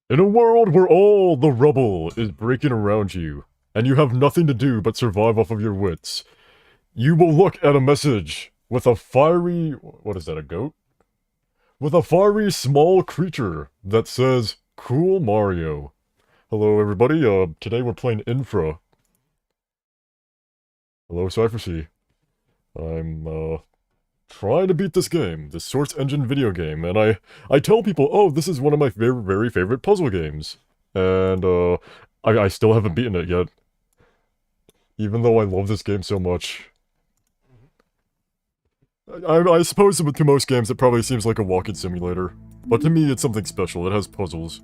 In a world where all the rubble is breaking around you, and you have nothing to do but survive off of your wits, you will look at a message with a fiery... what is that, a goat? With a fiery small creature that says, Cool Mario. Hello everybody, today we're playing Infra. Hello Cypher. I'm, trying to beat this game, this Source Engine video game, and I tell people, oh, this is one of my very, very favorite puzzle games. And, I still haven't beaten it yet. Even though I love this game so much. I suppose to most games it probably seems like a walking simulator. But to me, it's something special. It has puzzles.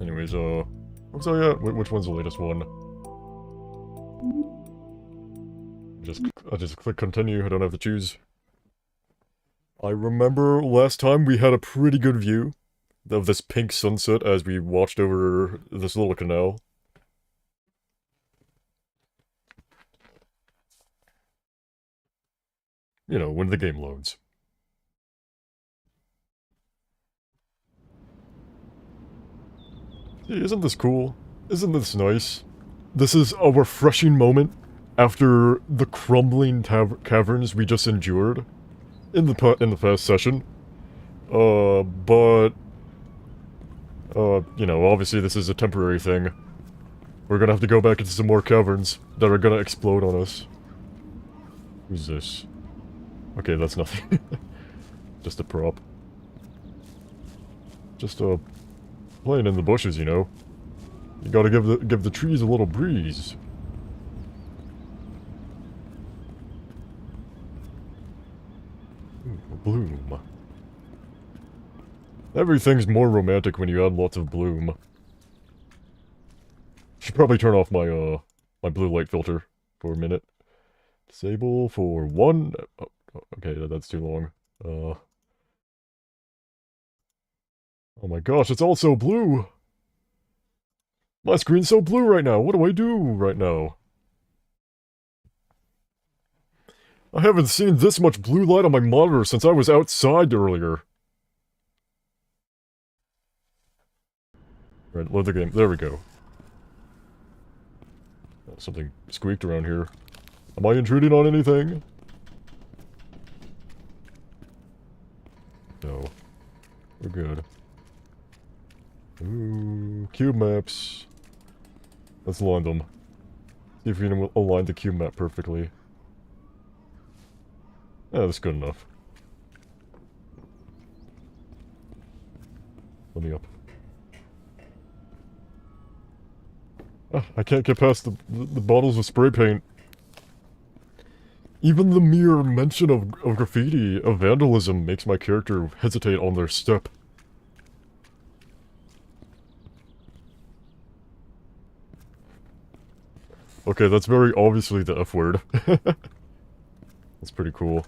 Anyways, so yeah, which one's the latest one? I just click continue, I don't have to choose. I remember last time we had a pretty good view of this pink sunset as we watched over this little canal. You know, when the game loads. Hey, isn't this cool? Isn't this nice? This is a refreshing moment after the crumbling caverns we just endured in the past session. You know, obviously this is a temporary thing. We're gonna have to go back into some more caverns that are gonna explode on us. Who's this? Okay, that's nothing. Just a prop. Just, playing in the bushes, you know. You gotta give the trees a little breeze. Ooh, bloom. Everything's more romantic when you add lots of bloom. Should probably turn off my, my blue light filter for a minute. Disable for one... Oh, okay, that's too long. Oh my gosh, it's all so blue! My screen's so blue right now, what do I do right now? I haven't seen this much blue light on my monitor since I was outside earlier. Right, load the game. There we go. Oh, something squeaked around here. Am I intruding on anything? No. We're good. Ooh, cube maps. Let's align them. See if we can align the cube map perfectly. Yeah, that's good enough. Let me up. Ah, I can't get past the bottles of spray paint. Even the mere mention of graffiti, of vandalism, makes my character hesitate on their step. Okay, that's very obviously the F word. That's pretty cool.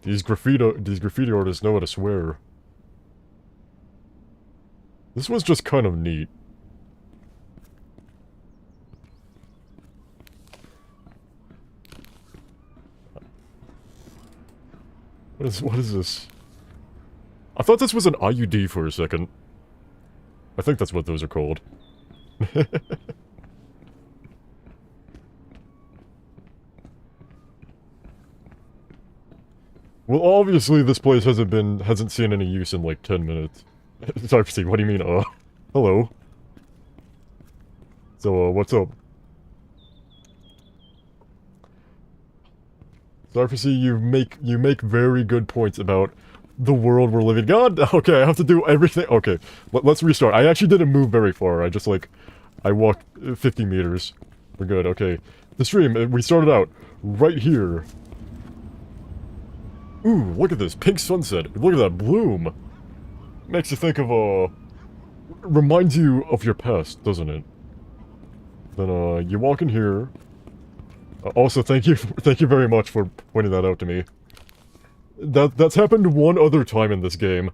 These graffiti artists know how to swear. This was just kind of neat. What is this? I thought this was an IUD for a second. I think that's what those are called. Well, obviously this place hasn't seen any use in like 10 minutes. Sorry, Steve, what do you mean, hello? So, what's up? Sarfasy, you make very good points about the world we're living. God, okay, I have to do everything. Okay, let's restart. I actually didn't move very far. I walked 50 meters. We're good. Okay, the stream. We started out right here. Ooh, look at this pink sunset. Look at that bloom. Makes you think of reminds you of your past, doesn't it? Then you walk in here. Also, thank you very much for pointing that out to me. That's happened one other time in this game.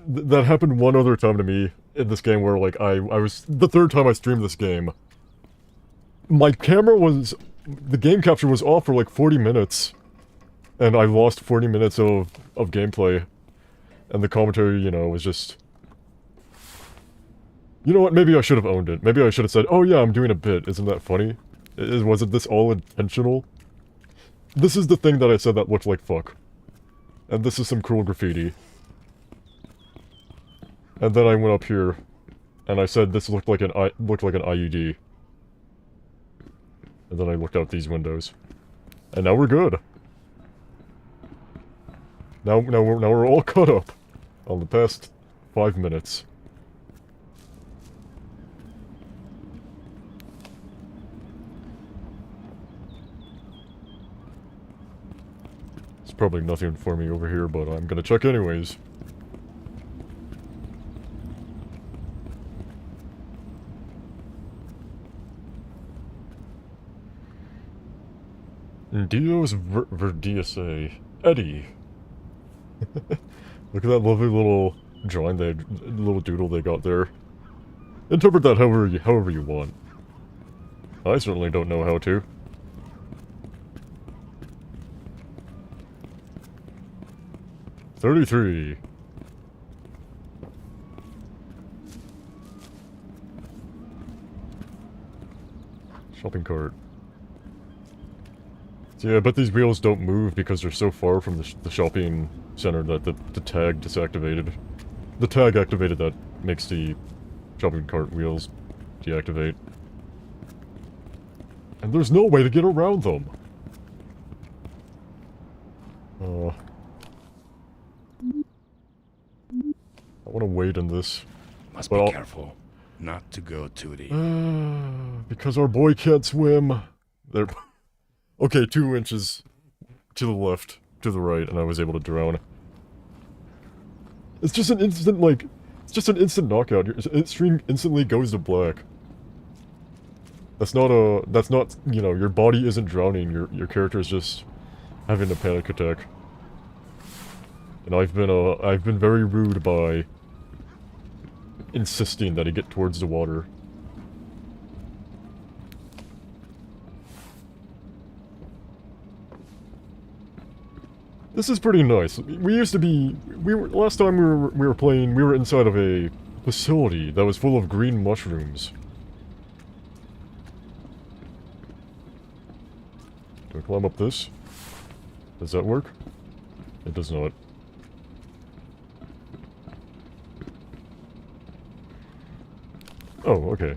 That happened one other time to me in this game where, like, I was... the third time I streamed this game. My camera was... the game capture was off for, like, 40 minutes. And I lost 40 minutes of gameplay. And the commentary, you know, was just... You know what, maybe I should have owned it. Maybe I should have said, oh yeah, I'm doing a bit, isn't that funny? Wasn't this all intentional? This is the thing that I said that looked like fuck. And this is some cruel graffiti. And then I went up here, and I said this looked like an IUD. And then I looked out these windows. And now we're good. Now we're all caught up on the past 5 minutes. There's probably nothing for me over here, but I'm gonna check anyways. Dios Verdiace. Eddie. Look at that lovely little drawing, little doodle they got there. Interpret that however you want. I certainly don't know how to. $33. Shopping cart. So yeah, I bet these wheels don't move because they're so far from the shopping center that the tag disactivated. The tag activated that makes the shopping cart wheels deactivate. And there's no way to get around them. I want to wait in this. Must be careful not to go too deep. Because our boy can't swim. There. Okay, 2 inches to the left, to the right, and I was able to drown. It's just an instant, like, it's just an instant knockout. Your stream instantly goes to black. That's not, you know, your body isn't drowning, your character is just having a panic attack. And I've been very rude by insisting that he get towards the water. This is pretty nice. Last time we were playing, we were inside of a facility that was full of green mushrooms. Do I climb up this? Does that work? It does not. Oh, okay.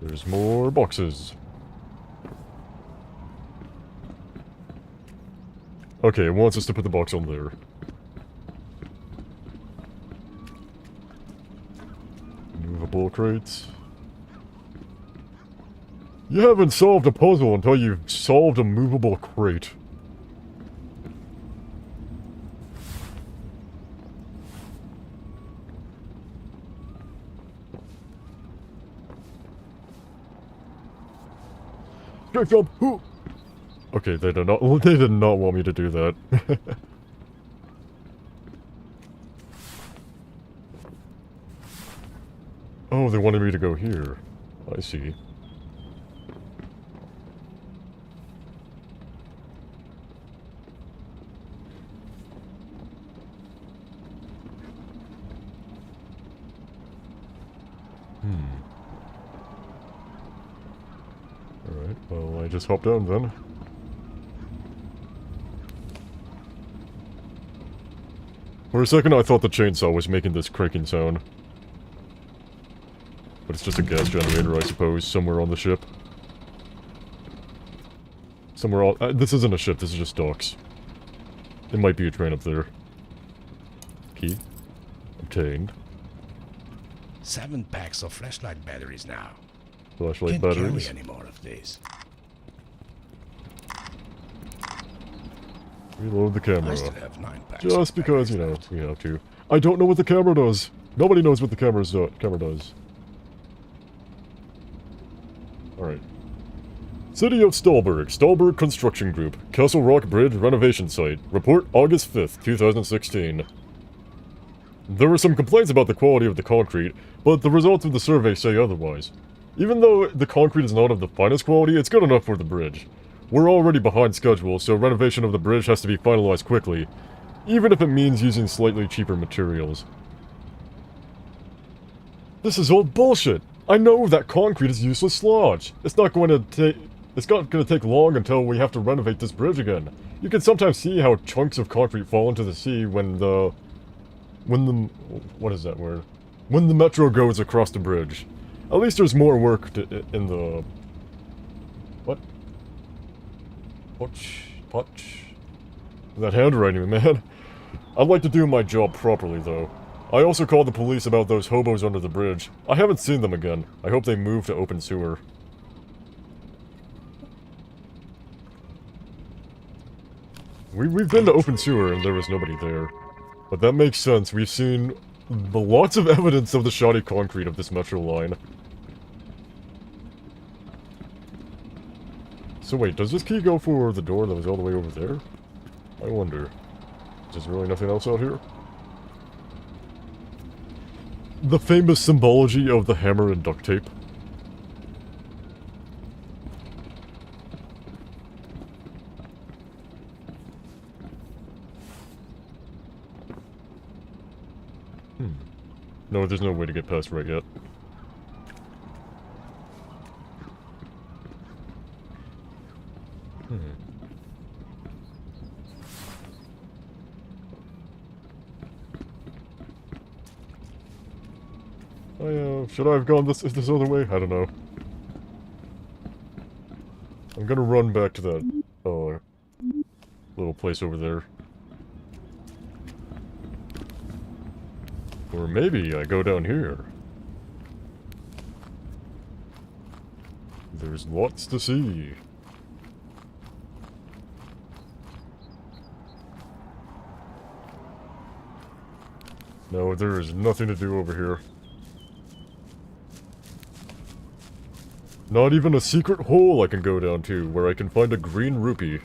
There's more boxes. Okay, it wants us to put the box on there. Movable crates. You haven't solved a puzzle until you've solved a movable crate. Straight jump! Hoo! Okay, they did not want me to do that. Oh, they wanted me to go here. I see. Alright, well, I just hopped down then. For a second, I thought the chainsaw was making this creaking sound. But it's just a gas generator, I suppose, somewhere on the ship. Somewhere on... this isn't a ship, this is just docks. It might be a train up there. Key. Obtained. 7 packs of flashlight batteries now. Flashlight Can't batteries. carry any more of these. Reload the camera. I still have 9 packs. Just because, you know, we have to. I don't know what the camera does. Nobody knows what the camera does. Alright. City of Stolberg. Stolberg Construction Group. Castle Rock Bridge renovation site. Report August 5th, 2016. There were some complaints about the quality of the concrete, but the results of the survey say otherwise. Even though the concrete is not of the finest quality, it's good enough for the bridge. We're already behind schedule, so renovation of the bridge has to be finalized quickly, even if it means using slightly cheaper materials. This is all bullshit! I know that concrete is useless sludge! It's not going to take long until we have to renovate this bridge again. You can sometimes see how chunks of concrete fall into the sea when the what is that word? When the metro goes across the bridge. At least there's more work in the... What? Potch? That handwriting, man. I'd like to do my job properly, though. I also called the police about those hobos under the bridge. I haven't seen them again. I hope they move to open sewer. We've been to open sewer and there was nobody there. But that makes sense. We've seen lots of evidence of the shoddy concrete of this metro line. So wait, does this key go for the door that was all the way over there? I wonder. Is there really nothing else out here? The famous symbology of the hammer and duct tape. No, there's no way to get past right yet. Should I have gone this other way? I don't know. I'm gonna run back to that, little place over there. Or maybe I go down here. There's lots to see. No, there is nothing to do over here. Not even a secret hole I can go down to, where I can find a green rupee.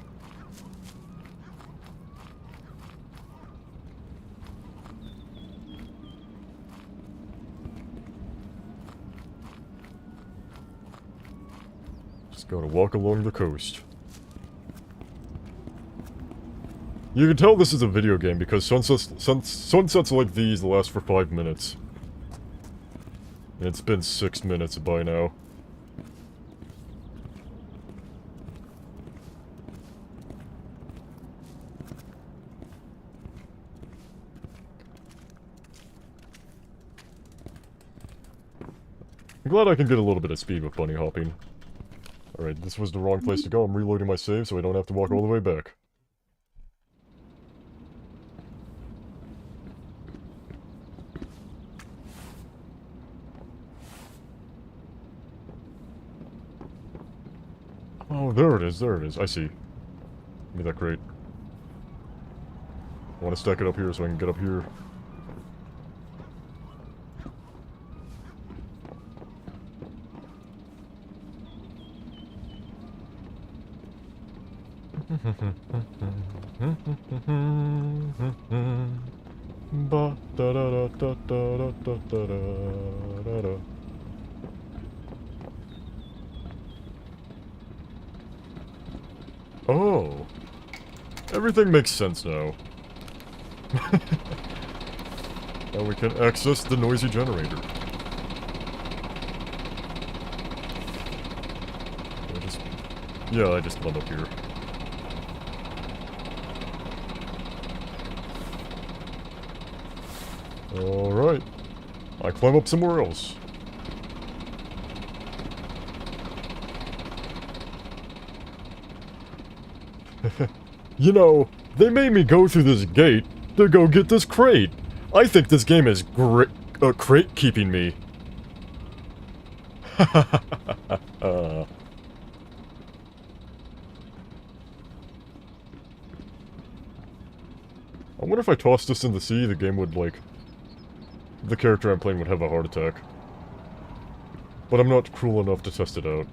Just gotta walk along the coast. You can tell this is a video game because sunsets like these last for 5 minutes. And it's been 6 minutes by now. I'm glad I can get a little bit of speed with bunny hopping. Alright, this was the wrong place to go. I'm reloading my save so I don't have to walk all the way back. Oh, there it is, I see. Give me that crate. I want to stack it up here so I can get up here. Oh, everything makes sense now. Now we can access the noisy generator. I just climbed up here. Alright. I climb up somewhere else. You know, they made me go through this gate to go get this crate. I think this game is crate keeping me. I wonder if I tossed this in the sea, the game would, like... The character I'm playing would have a heart attack. But I'm not cruel enough to test it out.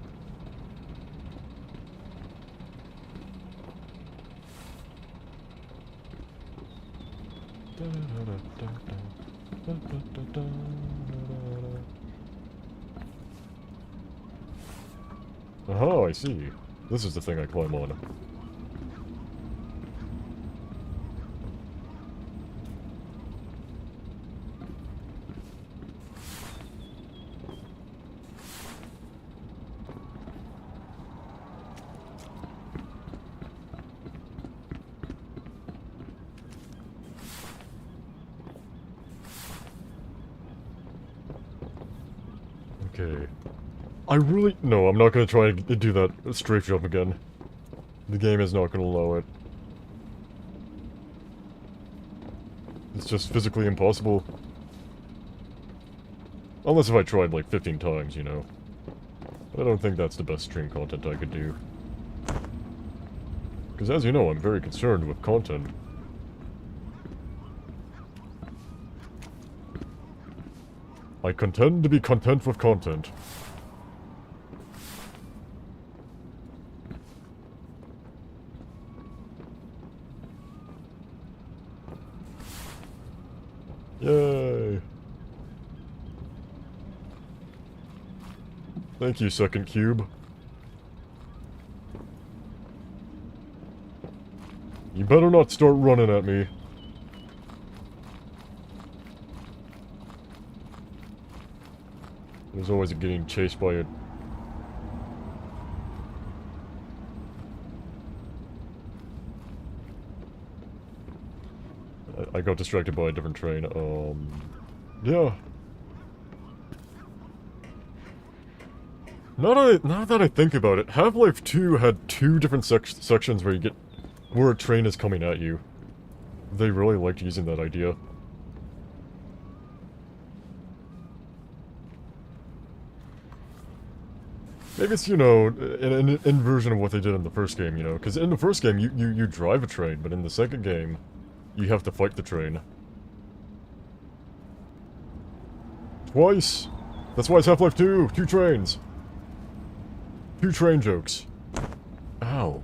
Oh, I see. This is the thing I climb on. Okay. No, I'm not gonna try to do that strafe jump again. The game is not gonna allow it. It's just physically impossible. Unless if I tried like 15 times, you know. But I don't think that's the best stream content I could do. Because as you know, I'm very concerned with content. I contend to be content with content. Yay! Thank you, second cube. You better not start running at me. There's always getting chased by it. I got distracted by a different train. Yeah. Now that I think about it, Half-Life 2 had two different sections where a train is coming at you. They really liked using that idea. Maybe it's, you know, an inversion of what they did in the first game, you know? Because in the first game, you drive a train, but in the second game, you have to fight the train. Twice! That's why it's Half-Life 2! 2 trains! 2 train jokes. Ow.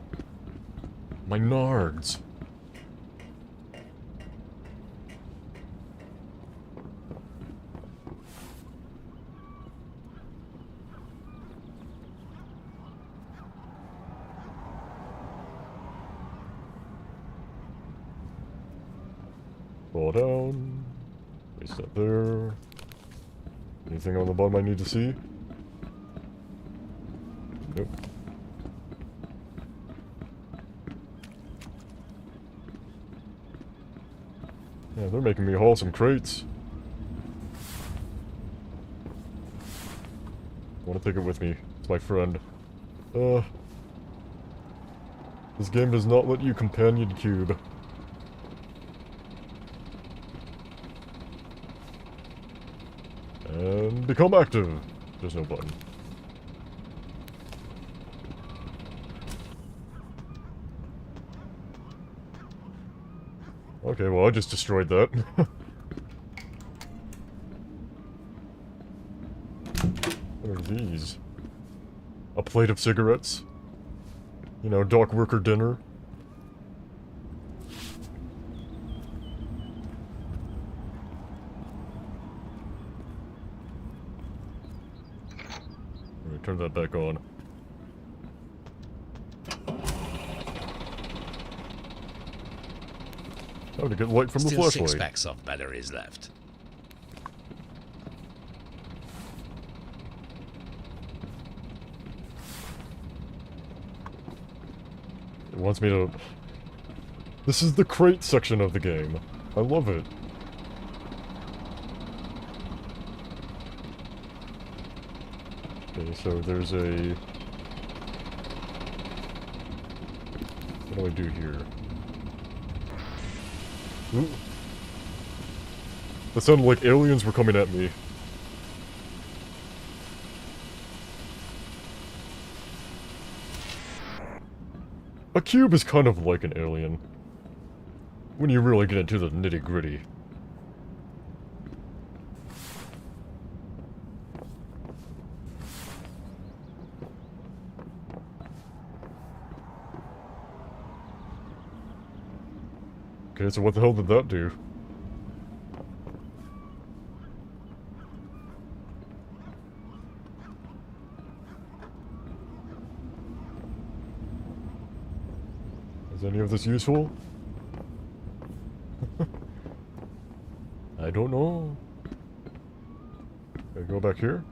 My nards. Fall down. Place that there. Anything on the bottom I need to see? Nope. Yeah, they're making me haul some crates. I want to take it with me. It's my friend. This game does not let you companion cube. And become active. There's no button. Okay, well, I just destroyed that. What are these? A plate of cigarettes? You know, dock worker dinner? Alright, turn that back on. How to get light from the Still flashlight. 6 packs of batteries left. It wants me to... This is the crate section of the game. I love it. Okay, so there's a... What do I do here? Ooh. That sounded like aliens were coming at me. A cube is kind of like an alien. When you really get into the nitty-gritty. Okay, so what the hell did that do? Is any of this useful? I don't know. Can I go back here?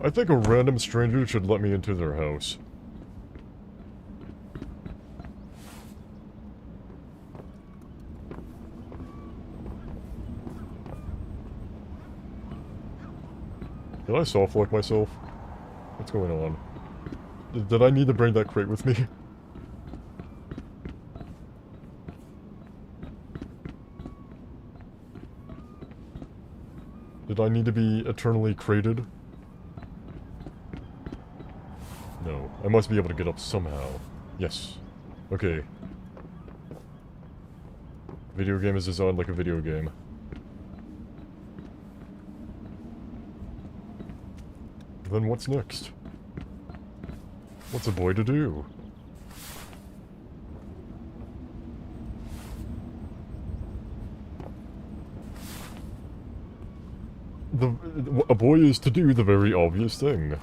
I think a random stranger should let me into their house. Did I soft-lock myself? What's going on? Did I need to bring that crate with me? Did I need to be eternally crated? No. I must be able to get up somehow. Yes. Okay. Video game is designed like a video game. Then what's next? What's a boy to do? A boy is to do the very obvious thing.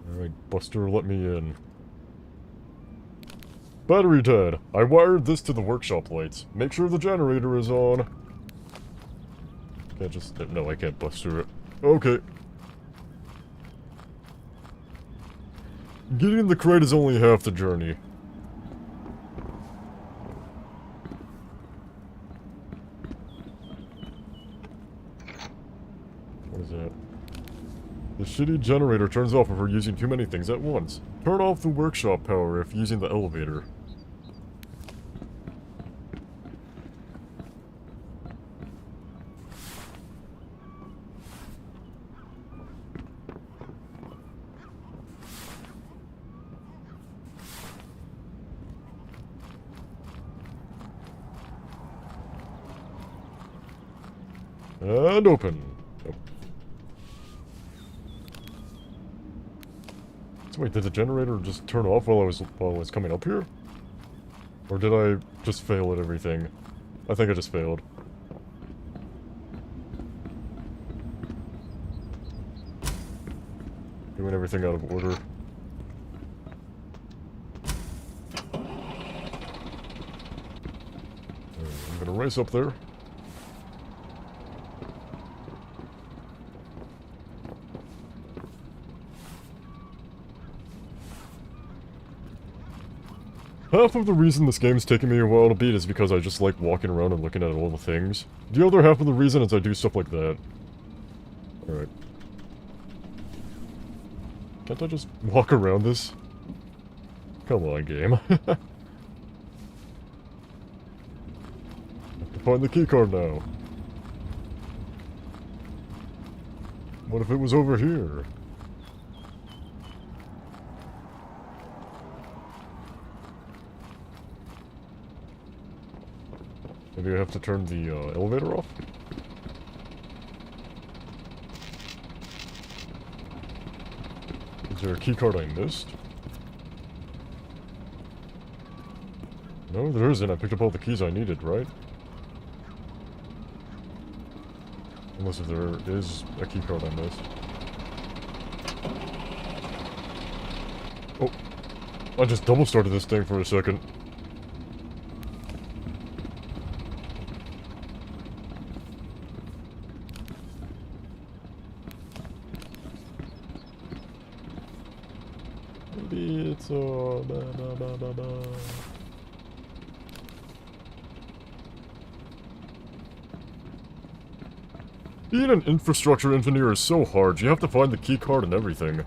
Alright, Buster, let me in. Battery dead. I wired this to the workshop lights. Make sure the generator is on. Can't just... No, I can't bust through it. Okay. Getting the crate is only half the journey. What is that? The shitty generator turns off if we're using too many things at once. Turn off the workshop power if using the elevator. And open. Oh. So wait, did the generator just turn off while I was coming up here? Or did I just fail at everything? I think I just failed. Doing everything out of order. I'm gonna race up there. Half of the reason this game's taking me a while to beat is because I just like walking around and looking at all the things. The other half of the reason is I do stuff like that. Alright. Can't I just walk around this? Come on, game. Have to find the keycard now. What if it was over here? Maybe I have to turn the elevator off? Is there a keycard I missed? No, there isn't. I picked up all the keys I needed, right? Unless if there is a keycard I missed. Oh. I just double started this thing for a second. Maybe it's Being an infrastructure engineer is so hard. You have to find the keycard and everything.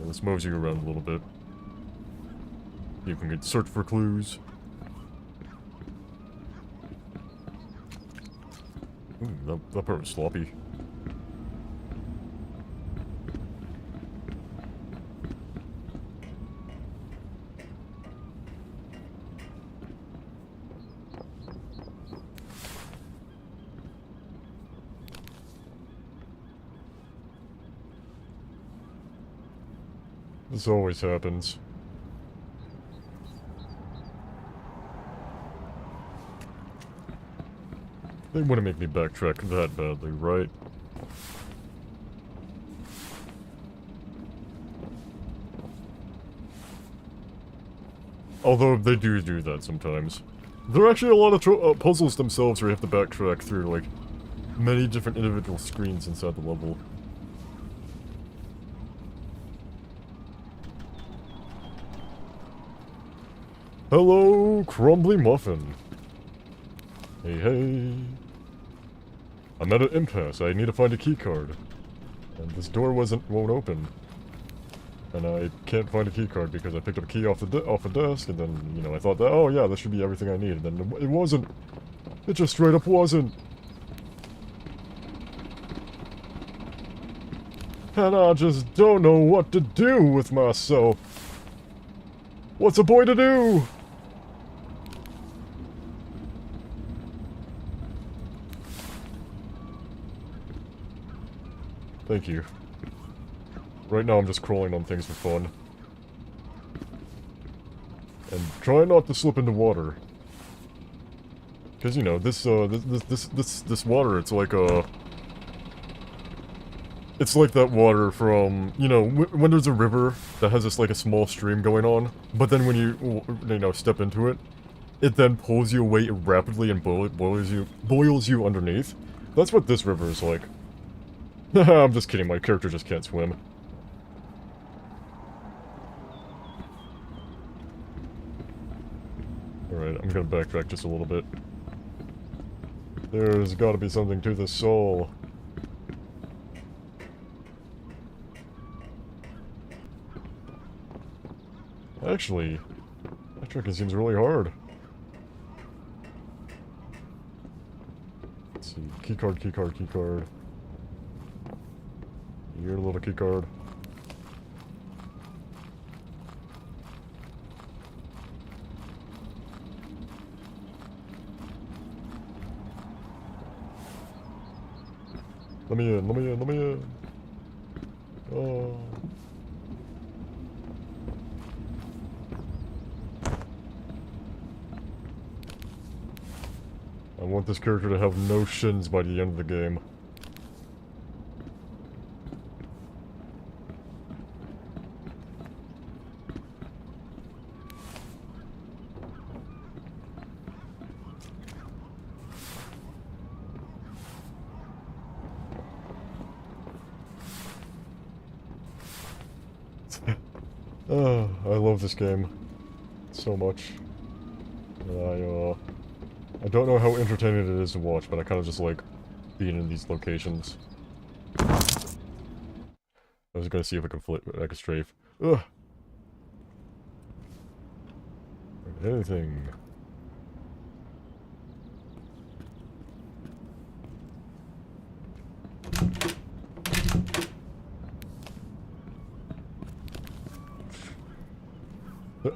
This moves you around a little bit. You can search for clues. Ooh, that part was sloppy. This always happens. They wouldn't make me backtrack that badly, right? Although they do that sometimes. There are actually a lot of puzzles themselves where you have to backtrack through, like, many different individual screens inside the level. Hello, Crumbly Muffin. Hey, hey. I'm at an impasse. I need to find a keycard. And this door won't open. And I can't find a keycard because I picked up a key off a desk, and then, you know, I thought that, oh yeah, this should be everything I need, and then it wasn't. It just straight up wasn't. And I just don't know what to do with myself. What's a boy to do? Thank you. Right now I'm just crawling on things for fun. And try not to slip into water. Because, you know, this water, it's like it's like that water from, you know, when there's a river that has this, like, a small stream going on, but then when you know, step into it, it then pulls you away rapidly and boils you underneath. That's what this river is like. I'm just kidding, my character just can't swim. Alright, I'm gonna backtrack just a little bit. There's gotta be something to the soul. Actually, that trick seems really hard. Let's see, keycard. Your little keycard. Let me in. Oh. I want this character to have no shins by the end of the game. I love this game so much. I don't know how entertaining it is to watch, but I kind of just like being in these locations. I was gonna see if I could strafe. Ugh. Anything.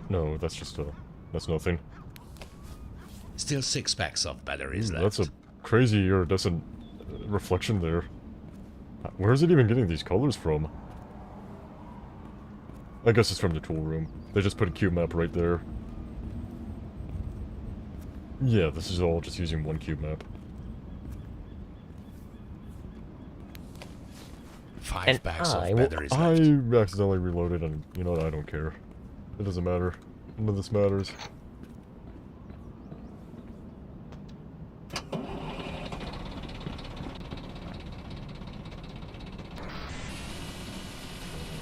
No, that's just that's nothing. Still 6 packs of batteries left. That's a crazy iridescent reflection there. Where is it even getting these colors from? I guess it's from the tool room. They just put a cube map right there. Yeah, this is all just using one cube map. 5 packs of batteries left. I accidentally reloaded, and you know what, I don't care. It doesn't matter. None of this matters.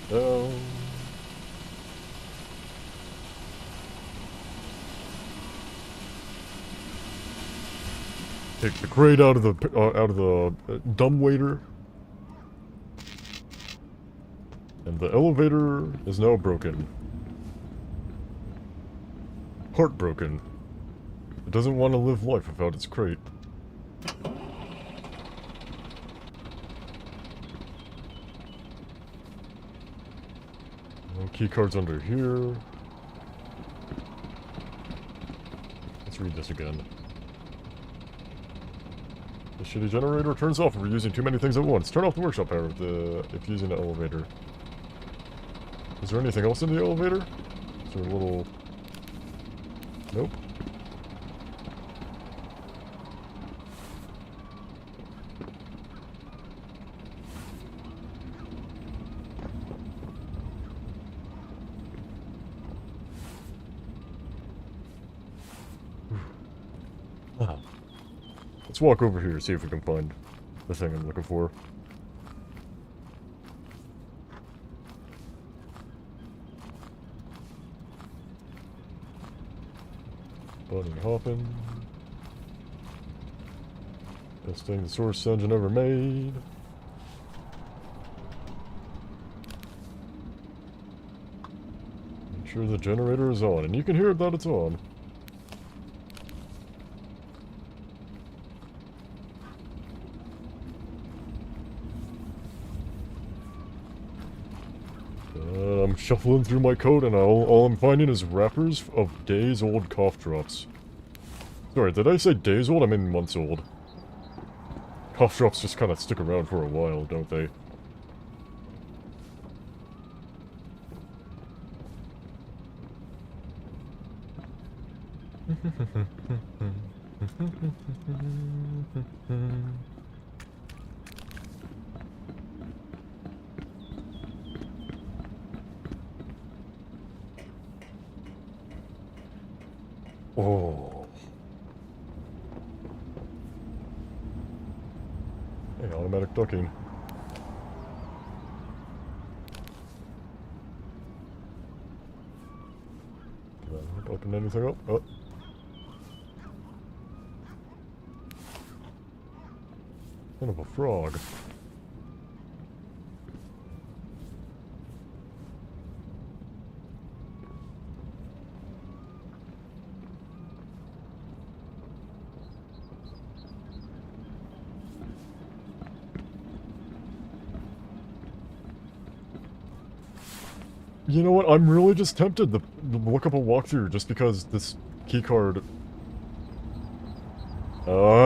Down. Take the crate out of the dumbwaiter. And the elevator is now broken. Heartbroken. It doesn't want to live life without its crate. No keycards under here. Let's read this again. The shitty generator turns off if we're using too many things at once. Turn off the workshop power if using the elevator. Is there anything else in the elevator? Is there a little... Nope. Ah. Let's walk over here and see if we can find the thing I'm looking for. Bunny hopping. Best thing the source engine ever made. Make sure the generator is on, and you can hear it that it's on. I'm shuffling through my coat, and all I'm finding is wrappers of days-old cough drops. Sorry, did I say days old? I mean months old. Cough drops just kind of stick around for a while, don't they? Oh. Hey, automatic ducking. Did I open anything up? Oh. Kind of a frog. You know what? I'm really just tempted to look up a walkthrough just because this keycard...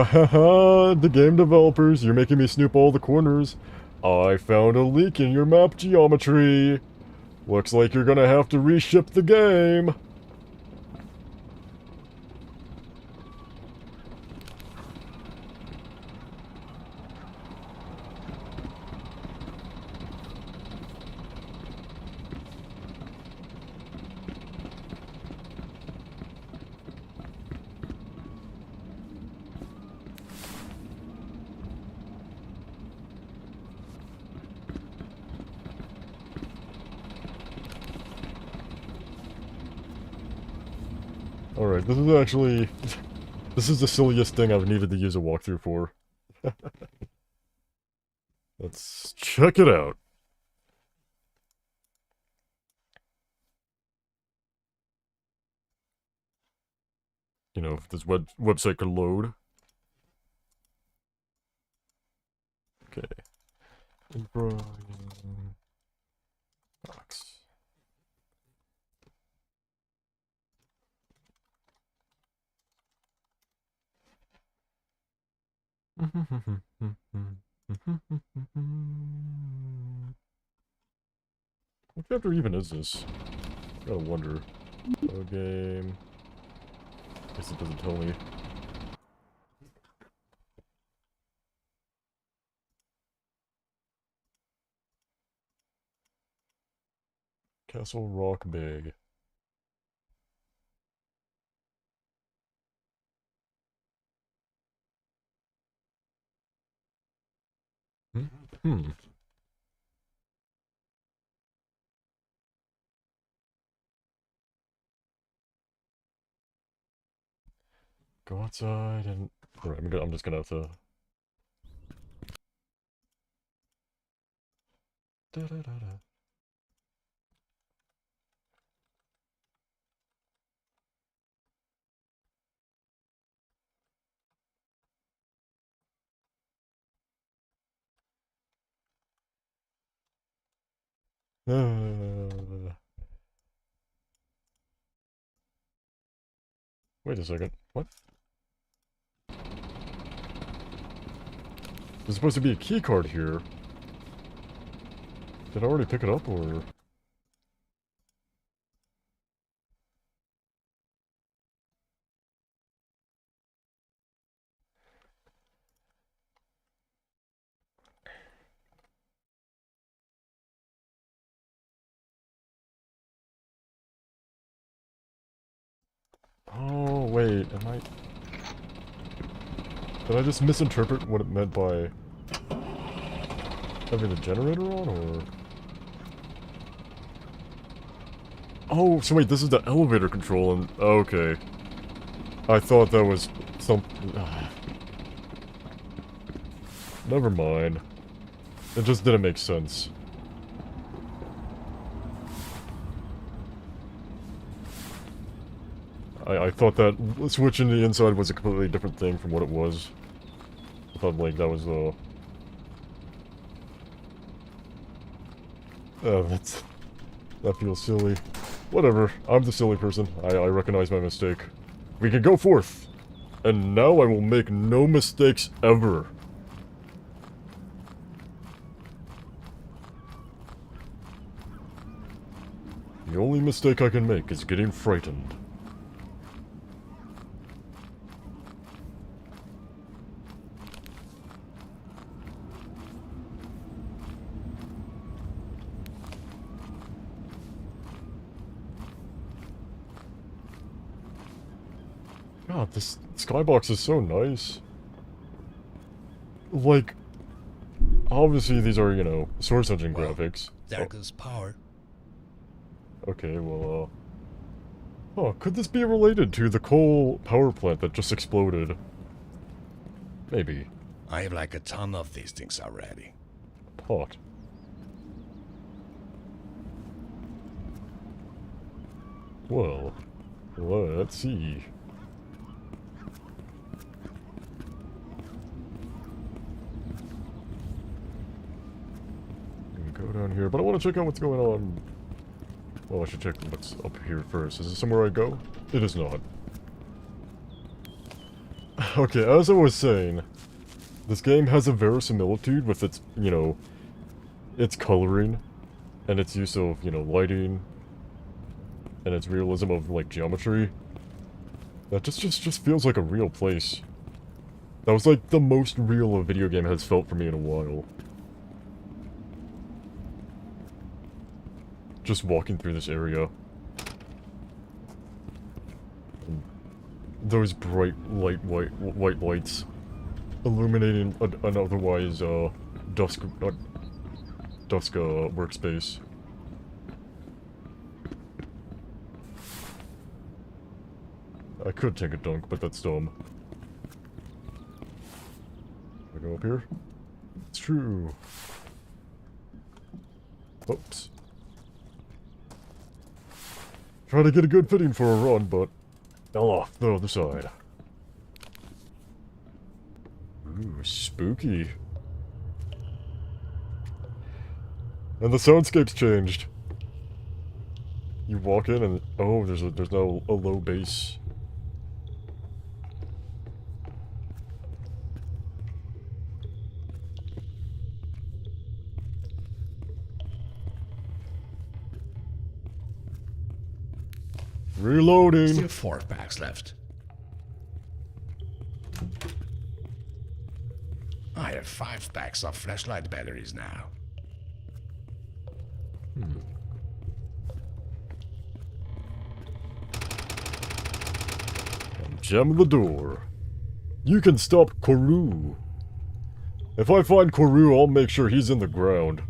the game developers, you're making me snoop all the corners. I found a leak in your map geometry. Looks like you're gonna have to reship the game. Alright, this is actually... This is the silliest thing I've needed to use a walkthrough for. Let's check it out. You know, if this website could load. Okay. INFRA... Box. What chapter even is this? Gotta wonder. Oh, game. Guess it doesn't tell me. Castle Rock Bay. Hmm. Go outside and... Alright, I'm just gonna have to... Da -da -da -da. Wait a second. What? There's supposed to be a key card here. Did I already pick it up, or...? Oh, wait, am I... Did I just misinterpret what it meant by having the generator on, or... Oh, so wait, this is the elevator control, and... Okay. I thought that was some... Never mind. It just didn't make sense. I thought that switching the inside was a completely different thing from what it was. I thought, like, that was, that feels silly. Whatever, I'm the silly person. I recognize my mistake. We can go forth! And now I will make no mistakes ever. The only mistake I can make is getting frightened. God, this skybox is so nice. Like, obviously these are, you know, Source Engine graphics. There goes power. Okay, well, oh, could this be related to the coal power plant that just exploded? Maybe. I have like a ton of these things already. Pot. Well, let's see. Go down here, but I want to check out what's going on. Well, I should check what's up here first. Is this somewhere I go? It is not. Okay, as I was saying, this game has a verisimilitude with its, you know, its coloring, and its use of, you know, lighting, and its realism of, like, geometry. That just feels like a real place. That was, like, the most real a video game has felt for me in a while. Just walking through this area. And those bright white lights illuminating an otherwise dusk workspace. I could take a dunk, but that's dumb. Can I go up here? It's true. Oops. Try to get a good fitting for a run, but fell off the other side. Ooh, spooky. And the soundscape's changed. You walk in and oh, there's now a low bass. Reloading. Still 4 packs left. I have 5 packs of flashlight batteries now. Gem the door. You can stop Koru. If I find Koru, I'll make sure he's in the ground.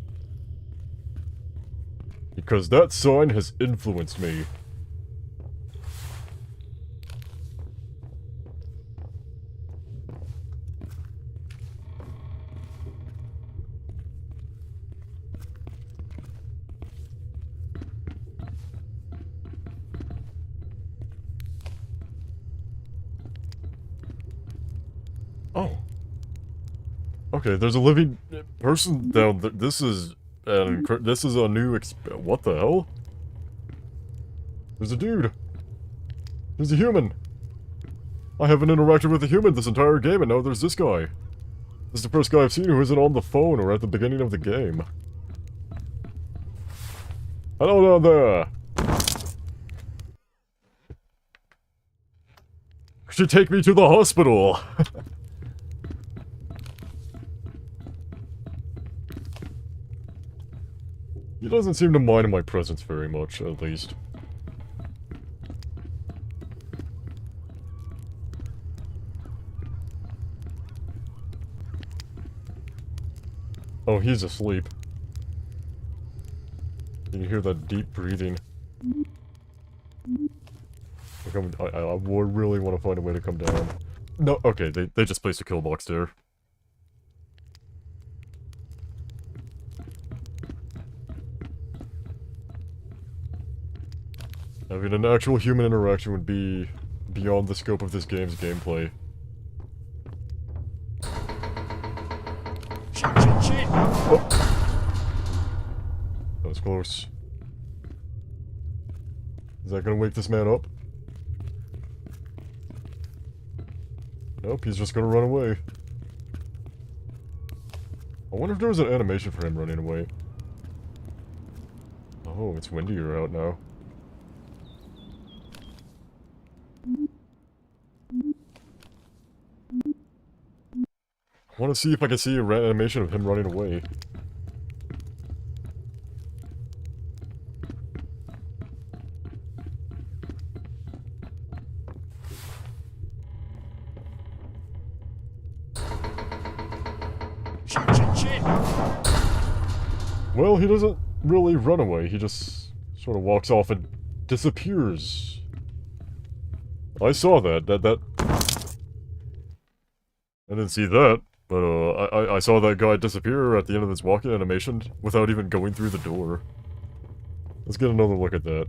Because that sign has influenced me. Oh. Okay, there's a living person down there. This is a new what the hell? There's a dude. There's a human. I haven't interacted with a human this entire game, and now there's this guy. This is the first guy I've seen who isn't on the phone or at the beginning of the game. Hello down there. Could you take me to the hospital? He doesn't seem to mind my presence very much, at least. Oh, he's asleep. You can hear that deep breathing. I would really want to find a way to come down. No, okay, they just placed a kill box there. Having an actual human interaction would be beyond the scope of this game's gameplay. Shit. Oh. That was close. Is that gonna wake this man up? Nope, he's just gonna run away. I wonder if there was an animation for him running away. Oh, it's windier out now. I want to see if I can see a animation of him running away. Shit. Well, he doesn't really run away. He just sort of walks off and disappears. I saw that. I didn't see that, but I saw that guy disappear at the end of this walking animation without even going through the door. Let's get another look at that.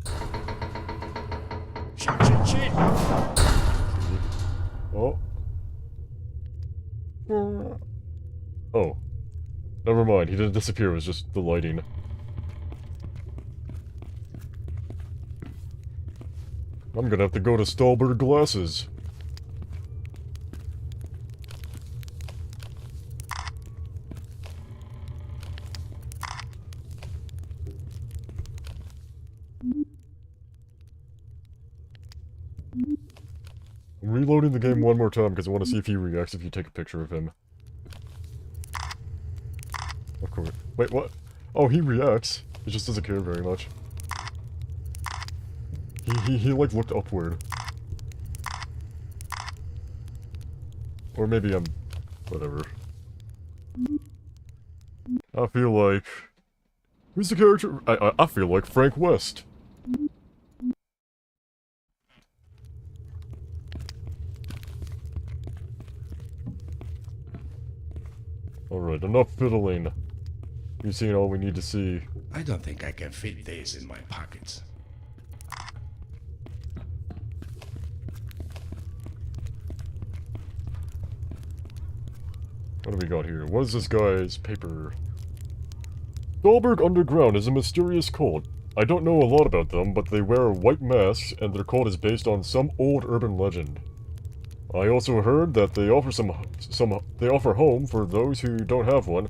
Shit. Oh. Oh. Never mind, he didn't disappear, it was just the lighting. I'm gonna have to go to Stahlberg Glasses. I'm reloading the game one more time because I want to see if he reacts if you take a picture of him. Of course. Wait, what? Oh, he reacts. He just doesn't care very much. He like looked upward. Or maybe I'm... whatever. I feel like... who's the character? I feel like Frank West. Alright, enough fiddling. We've seen all we need to see. I don't think I can fit these in my pockets. What do we got here? What is this guy's paper? Stahlberg Underground is a mysterious cult. I don't know a lot about them, but they wear white masks, and their cult is based on some old urban legend. I also heard that they offer they offer home for those who don't have one,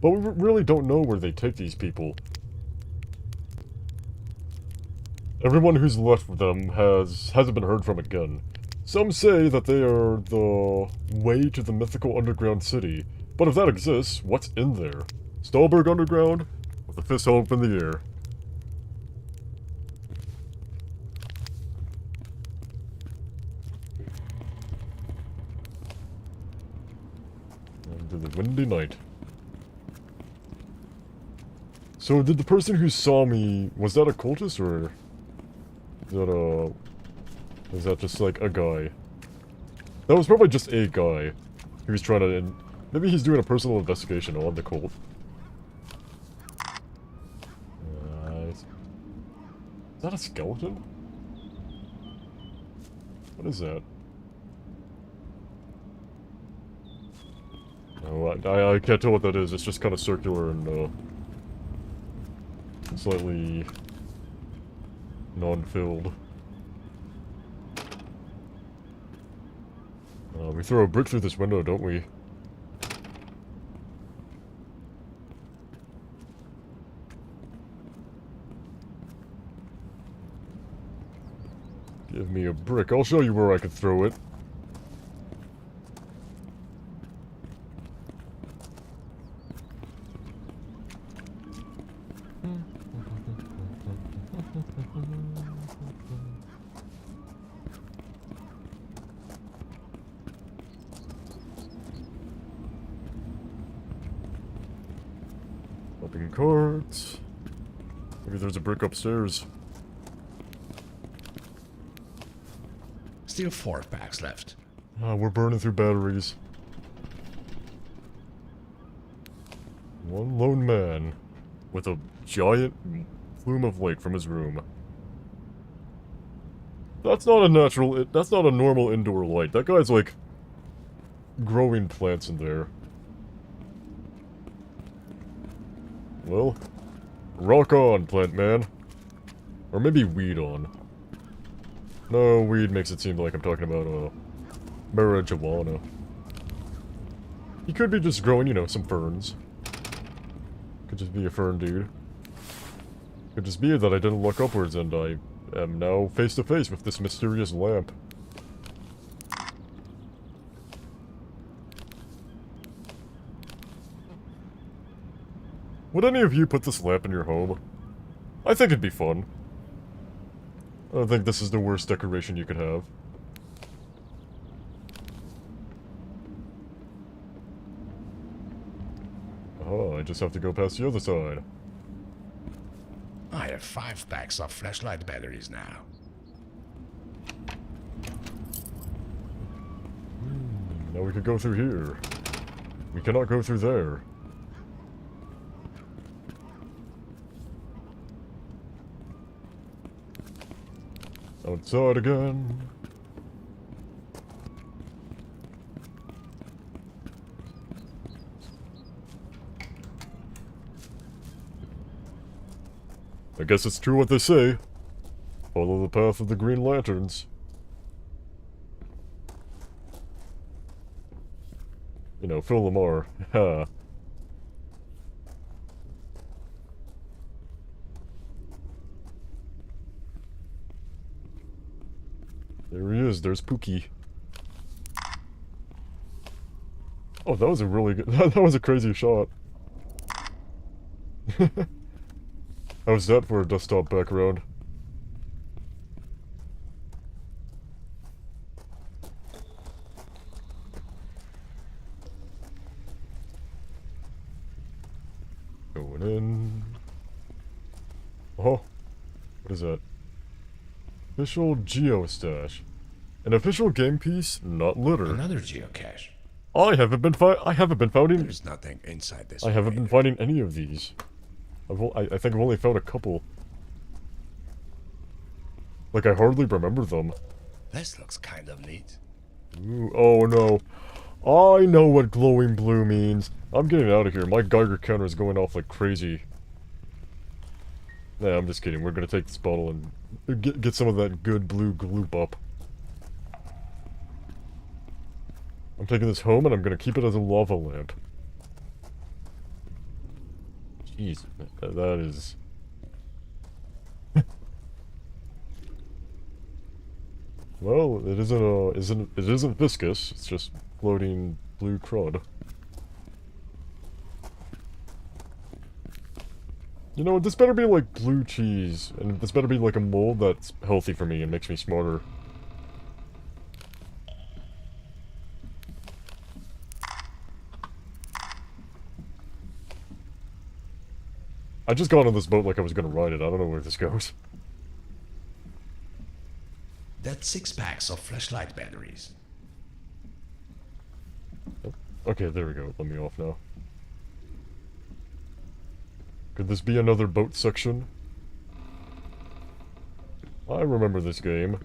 but we really don't know where they take these people. Everyone who's left with them hasn't been heard from again. Some say that they are the way to the mythical underground city, but if that exists, what's in there? Stahlberg Underground? With a fist held up in the air. Into the windy night. So did the person who saw me, was that a cultist or is that just like a guy? That was probably just a guy. He was trying to, maybe he's doing a personal investigation on the cult. Is that a skeleton? What is that? No, I can't tell what that is. It's just kind of circular and slightly non-filled. We throw a brick through this window, don't we? Give me a brick. I'll show you where I can throw it. Shopping carts. Maybe there's a brick upstairs. Still 4 packs left. Ah, we're burning through batteries. One lone man with a giant plume of light from his room. That's not a natural, that's not a normal indoor light. That guy's like growing plants in there. Well, rock on, plant man. Or maybe weed on. No, weed makes it seem like I'm talking about, marijuana. He could be just growing, you know, some ferns. Could just be a fern dude. Could just be that I didn't look upwards and I am now face to face with this mysterious lamp. Would any of you put this lamp in your home? I think it'd be fun. I don't think this is the worst decoration you could have. Oh, I just have to go past the other side. I have 5 packs of flashlight batteries now. Now we could go through here. We cannot go through there. Outside again. I guess it's true what they say. Follow the path of the green lanterns. You know, Phil Lamar. Ha. There he is, there's Pookie. Oh, that was a really good, that was a crazy shot. How's that for a desktop background? Going in. Oh, what is that? Official geostash. An official game piece, not litter. Another geocache. I haven't been finding. There's nothing inside this. I haven't been finding any of these. I think I've only found a couple. Like, I hardly remember them. This looks kind of neat. Ooh, oh no. I know what glowing blue means. I'm getting out of here. My Geiger counter is going off like crazy. Nah, I'm just kidding. We're gonna take this bottle and get some of that good blue gloop up. I'm taking this home and I'm gonna keep it as a lava lamp. Jeez, that is... Well, it isn't viscous, it's just floating blue crud. You know what, this better be like blue cheese, and this better be like a mold that's healthy for me and makes me smarter. I just got on this boat like I was gonna ride it, I don't know where this goes. That's 6 packs of flashlight batteries. Oh, okay, there we go, let me off now. Could this be another boat section? I remember this game.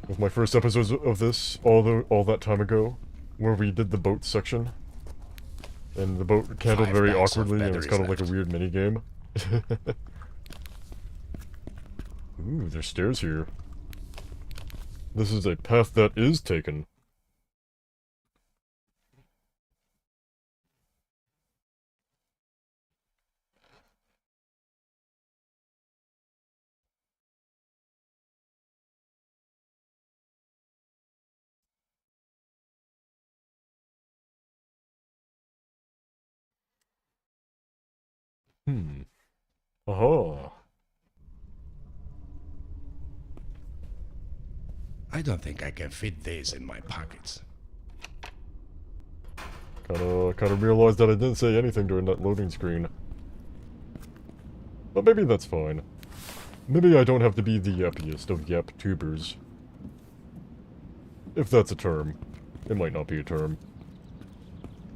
With my first episodes of this, all that time ago, where we did the boat section. And the boat candled very awkwardly, and it was kind of like a weird mini-game. Ooh, there's stairs here. This is a path that is taken. Aha. I don't think I can fit these in my pockets. Kinda realized that I didn't say anything during that loading screen. But maybe that's fine. Maybe I don't have to be the yappiest of yap tubers. If that's a term. It might not be a term.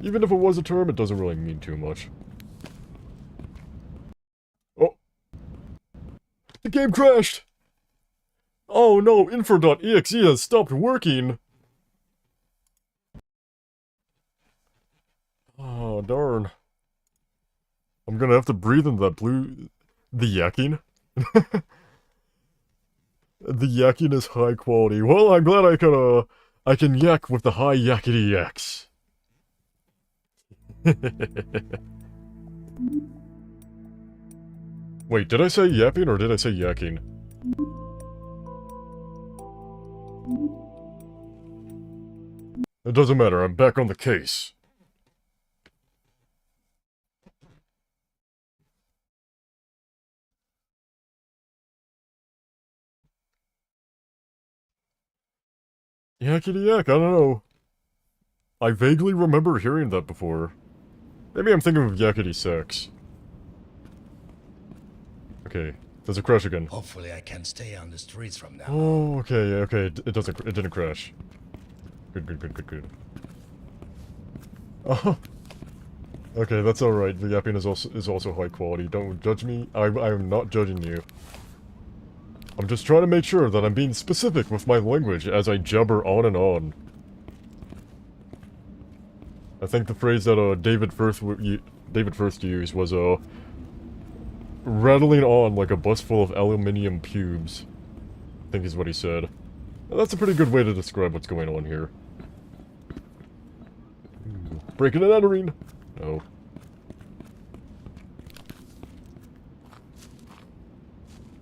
Even if it was a term, it doesn't really mean too much. Oh! The game crashed! Oh no, infra.exe has stopped working! Oh, darn. I'm gonna have to breathe in that blue... The yakking? The yakking is high quality. Well, I'm glad I can yak with the high yakety yaks. Wait, did I say yapping or did I say yakking? It doesn't matter, I'm back on the case. Yakety yak, I don't know. I vaguely remember hearing that before. Maybe I'm thinking of yakety sax. Okay, there's a crash again. Hopefully I can stay on the streets from now. Oh, okay, okay, it didn't crash. Good. Oh, okay, that's alright. The yapping is also high quality. Don't judge me. I am not judging you. I'm just trying to make sure that I'm being specific with my language as I jabber on and on. I think the phrase that David First used was rattling on like a bus full of aluminium pubes. I think is what he said. And that's a pretty good way to describe what's going on here. Ooh, breaking and entering! No.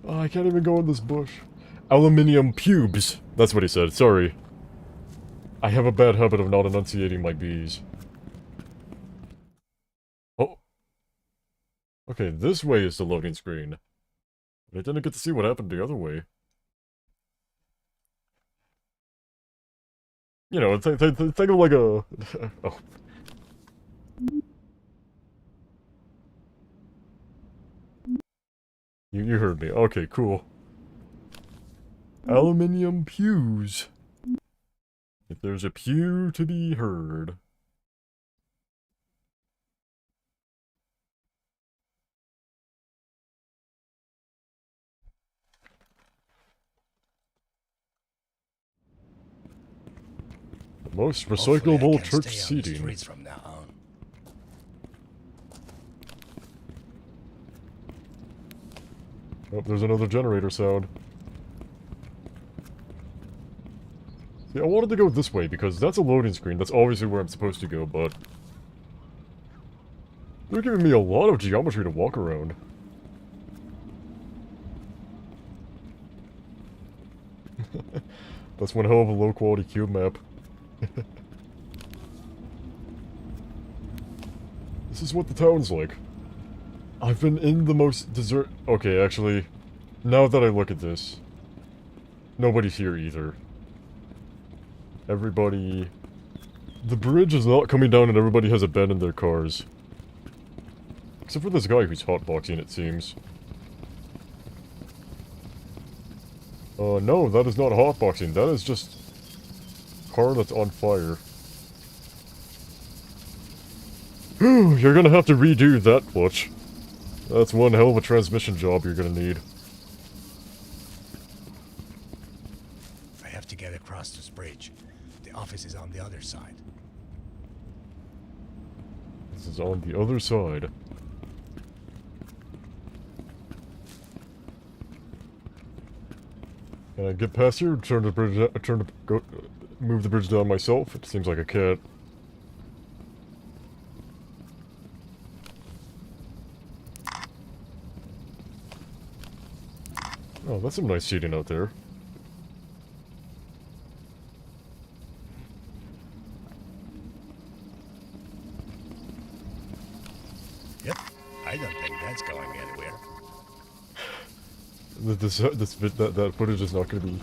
Oh, I can't even go in this bush. Aluminium pubes! That's what he said, sorry. I have a bad habit of not enunciating my B's. Oh. Okay, this way is the loading screen. But I didn't get to see what happened the other way. You know, think of like a... oh. You heard me. Okay, cool. Aluminium pews. If there's a pew to be heard. The most recyclable church seating. From now on. Oh, there's another generator sound. See, I wanted to go this way because that's a loading screen. That's obviously where I'm supposed to go, but... they're giving me a lot of geometry to walk around. That's one hell of a low-quality cube map. This is what the town's like. I've been in the most desert... okay, actually, now that I look at this, nobody's here either. Everybody... the bridge is not coming down and everybody has abandoned their cars. Except for this guy who's hotboxing, it seems. No, that is not hotboxing. That is just... car that's on fire. Whew, you're gonna have to redo that clutch. That's one hell of a transmission job you're gonna need. I have to get across this bridge. The office is on the other side. This is on the other side. Can I get past here? Turn the bridge. Move the bridge down myself. It seems like I can't. Oh, that's some nice seating out there. Yep, I don't think that's going anywhere. That footage is not going to be...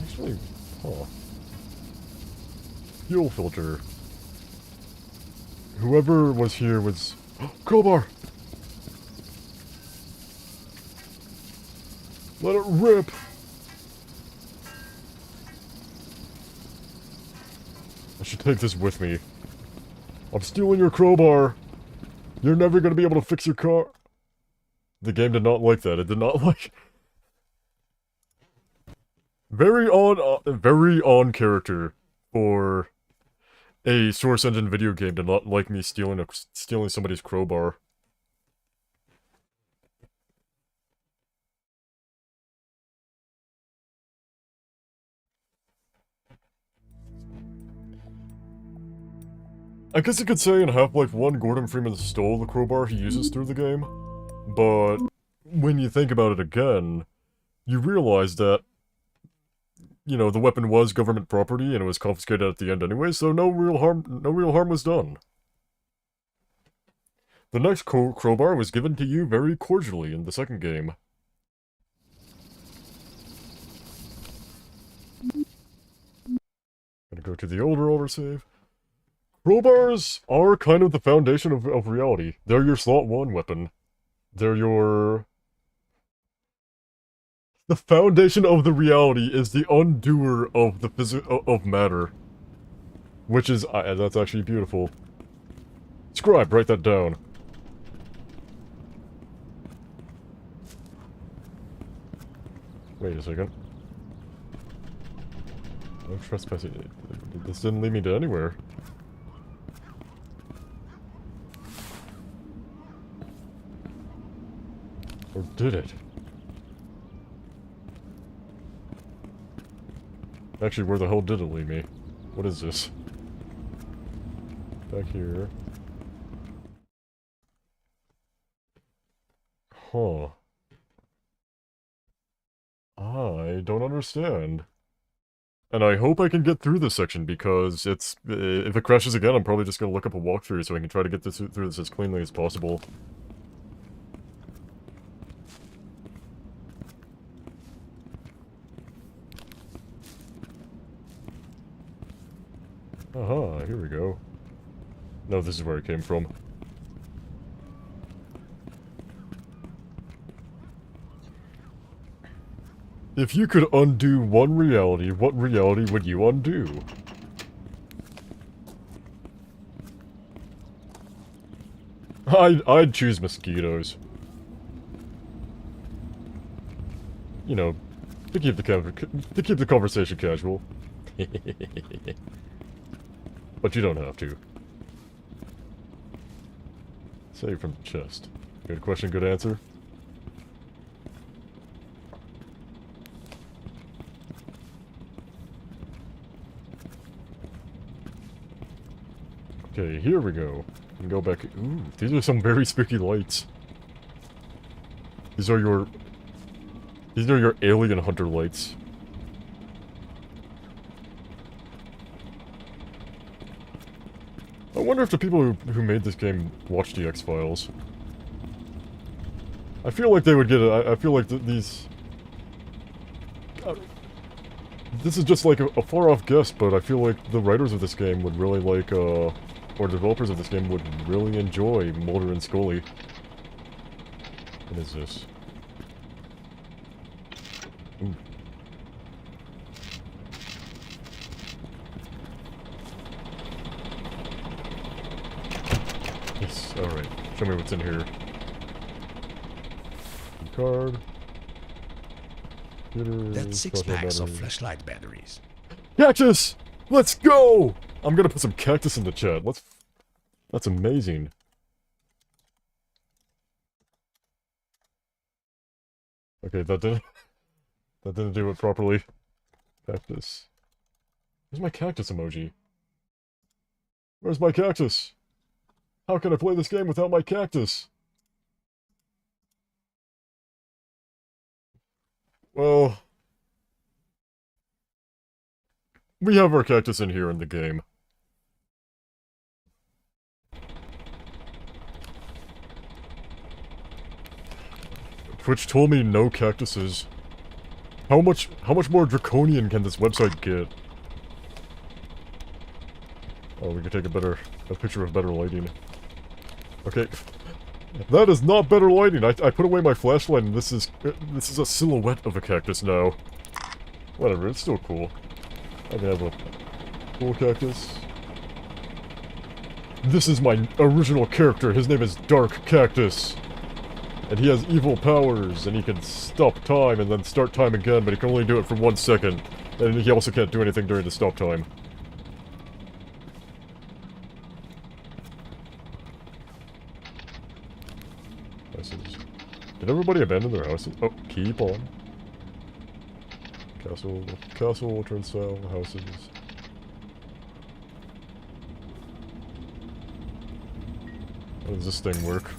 actually, huh. Fuel filter. Whoever was here was... Crowbar! Let it rip! I should take this with me. I'm stealing your crowbar! You're never gonna be able to fix your car! The game did not like that. It did not like... Very on character for a Source Engine video game to not like me stealing somebody's crowbar. I guess you could say in Half-Life 1, Gordon Freeman stole the crowbar he uses through the game, but when you think about it again, you realize that, you know, the weapon was government property and it was confiscated at the end anyway, so no real harm was done. The next crowbar was given to you very cordially in the second game. Gonna go to the older autosave. Crowbars are kind of the foundation of reality. They're your slot 1 weapon. They're your... The foundation of the reality is the undoer of the of matter. Which is... that's actually beautiful. Scribe, write that down. Wait a second. No trespassing. This didn't lead me to anywhere. Or did it? Actually, where the hell did it lead me? What is this? Back here. Huh. I don't understand. And I hope I can get through this section, because it's... if it crashes again, I'm probably just gonna look up a walkthrough so I can try to get through this as cleanly as possible. Aha, here we go. No, this is where it came from. If you could undo one reality, what reality would you undo? I'd choose mosquitoes. You know, to keep the conversation casual. But you don't have to. Save from the chest. Good question, good answer. Okay, here we go. We can go back. Ooh, these are some very spooky lights. These are your alien hunter lights. I wonder if the people who made this game watched the X-Files. I feel like they would get it. I feel like these... this is just like a far-off guess, but I feel like the writers of this game would really like, or developers of this game would really enjoy Mulder and Scully. What is this? Ooh. Yes, alright. Show me what's in here. Card. Computer, That's 6 packs of flashlight batteries. Cactus! Let's go! I'm gonna put some cactus in the chat. That's amazing. Okay, that didn't do it properly. Cactus. Where's my cactus emoji? Where's my cactus? How can I play this game without my cactus? Well... we have our cactus in here in the game. Twitch told me no cactuses. How much more draconian can this website get? Oh, we can take a picture of better lighting. Okay. That is not better lighting. I put away my flashlight and this is a silhouette of a cactus now. Whatever, it's still cool. I can have a cool cactus. This is my original character. His name is Dark Cactus. And he has evil powers, and he can stop time and then start time again, but he can only do it for 1 second. And he also can't do anything during the stop time. Did everybody abandon their houses? Oh, keep on. Castle, turnstile, houses. How does this thing work?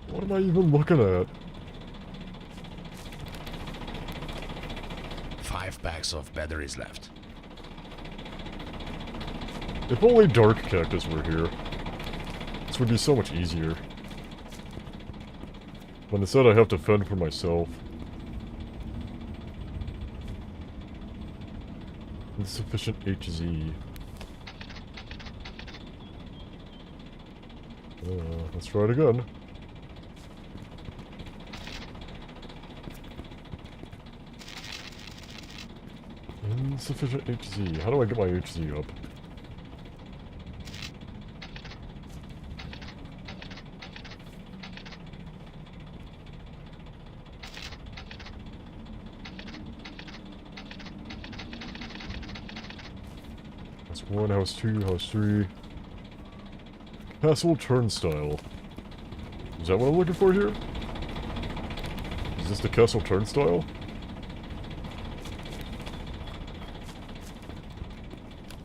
What am I even looking at? 5 packs of batteries left. If only Dark Cactus were here. This would be so much easier. But instead I have to fend for myself. Insufficient HZ. Let's try it again. Insufficient HZ. How do I get my HZ up? House 1, house 2, house 3. Castle turnstile. Is that what I'm looking for here? Is this the castle turnstile?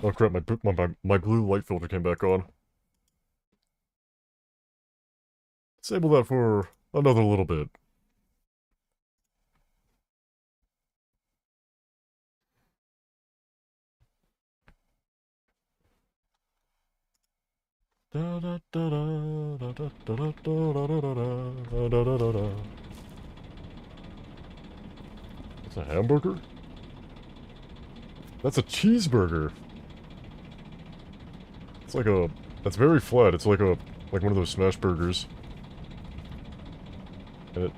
Oh crap, my blue light filter came back on. Disable that for another little bit. That's a hamburger? That's a cheeseburger. It's like a... That's very flat. It's like a... Like one of those smash burgers. And it...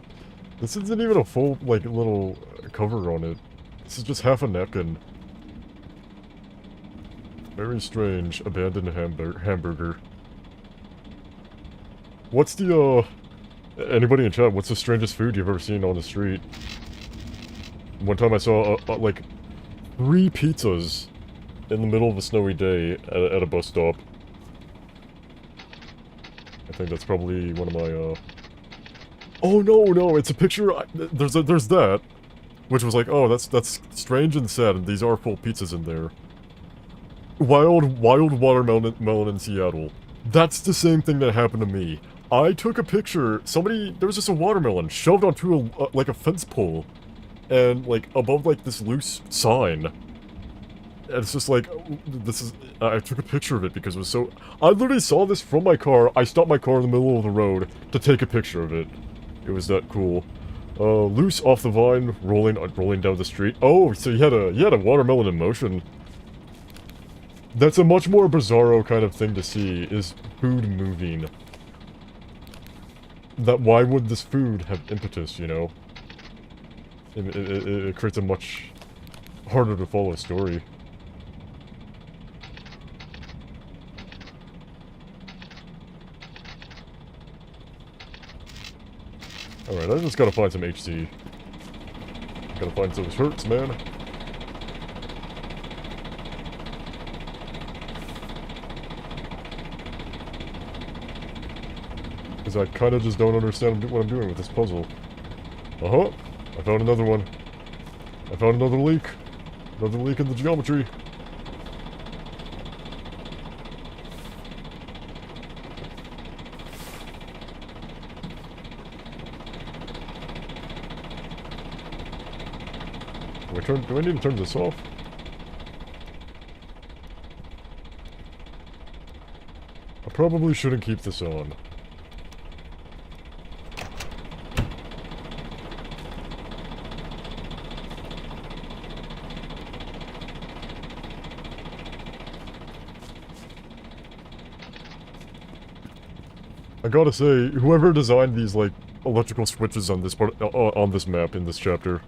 This isn't even a full, like, little cover on it. This is just half a napkin. Very strange. Abandoned hamburger. What's the, Anybody in chat, what's the strangest food you've ever seen on the street? One time I saw, like, 3 pizzas in the middle of a snowy day at a bus stop. I think that's probably one of my, Oh, no, it's a picture, there's that. Which was like, oh, that's strange and sad, and these are full pizzas in there. Wild watermelon in Seattle. That's the same thing that happened to me. I took a picture, there was just a watermelon shoved onto like a fence pole. And, like, above, like, this loose sign. And it's just like, I took a picture of it because it was so... I literally saw this from my car. I stopped my car in the middle of the road to take a picture of it. It was that cool. Loose off the vine, rolling down the street. Oh, so you had a watermelon in motion. That's a much more bizarro kind of thing to see, is food moving. Why would this food have impetus, you know? It creates a much harder to follow story. Alright, I just gotta find some HC. Gotta find those hurts, man. Because I kinda just don't understand what I'm doing with this puzzle. Uh-huh! I found another one. I found another leak. Another leak in the geometry. Do I need to turn this off? I probably shouldn't keep this on. I gotta say, whoever designed these, like, electrical switches on this part, on this map, in this chapter,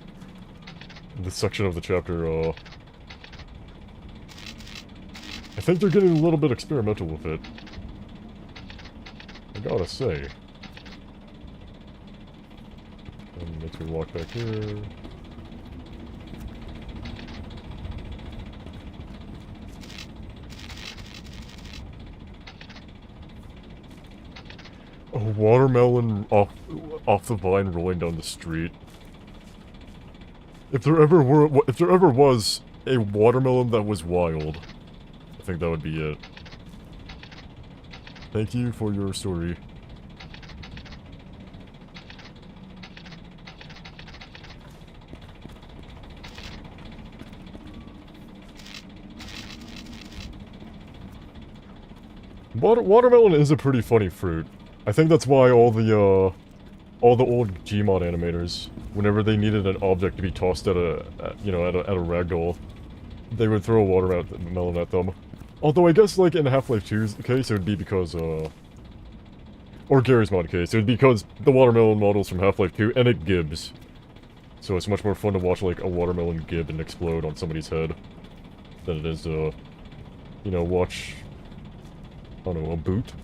in this section of the chapter, I think they're getting a little bit experimental with it. I gotta say. Makes me walk back here. A watermelon off the vine rolling down the street. If there ever was a watermelon that was wild, I think that would be it. Thank you for your story. Watermelon is a pretty funny fruit. I think that's why all the old Gmod animators, whenever they needed an object to be tossed at a ragdoll, they would throw a watermelon at them. Although I guess, like, in Half-Life 2's case, it would be because, or Gary's mod case, it would be because the watermelon model's from Half-Life 2, and it gibbs. So it's much more fun to watch, like, a watermelon gib and explode on somebody's head than it is, you know, watch, I don't know, a boot.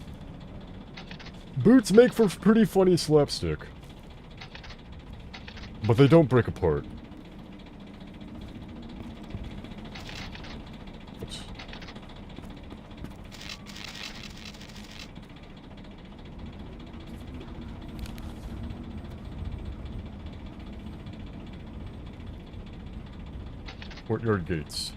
Boots make for pretty funny slapstick. But they don't break apart. Oops. Courtyard gates.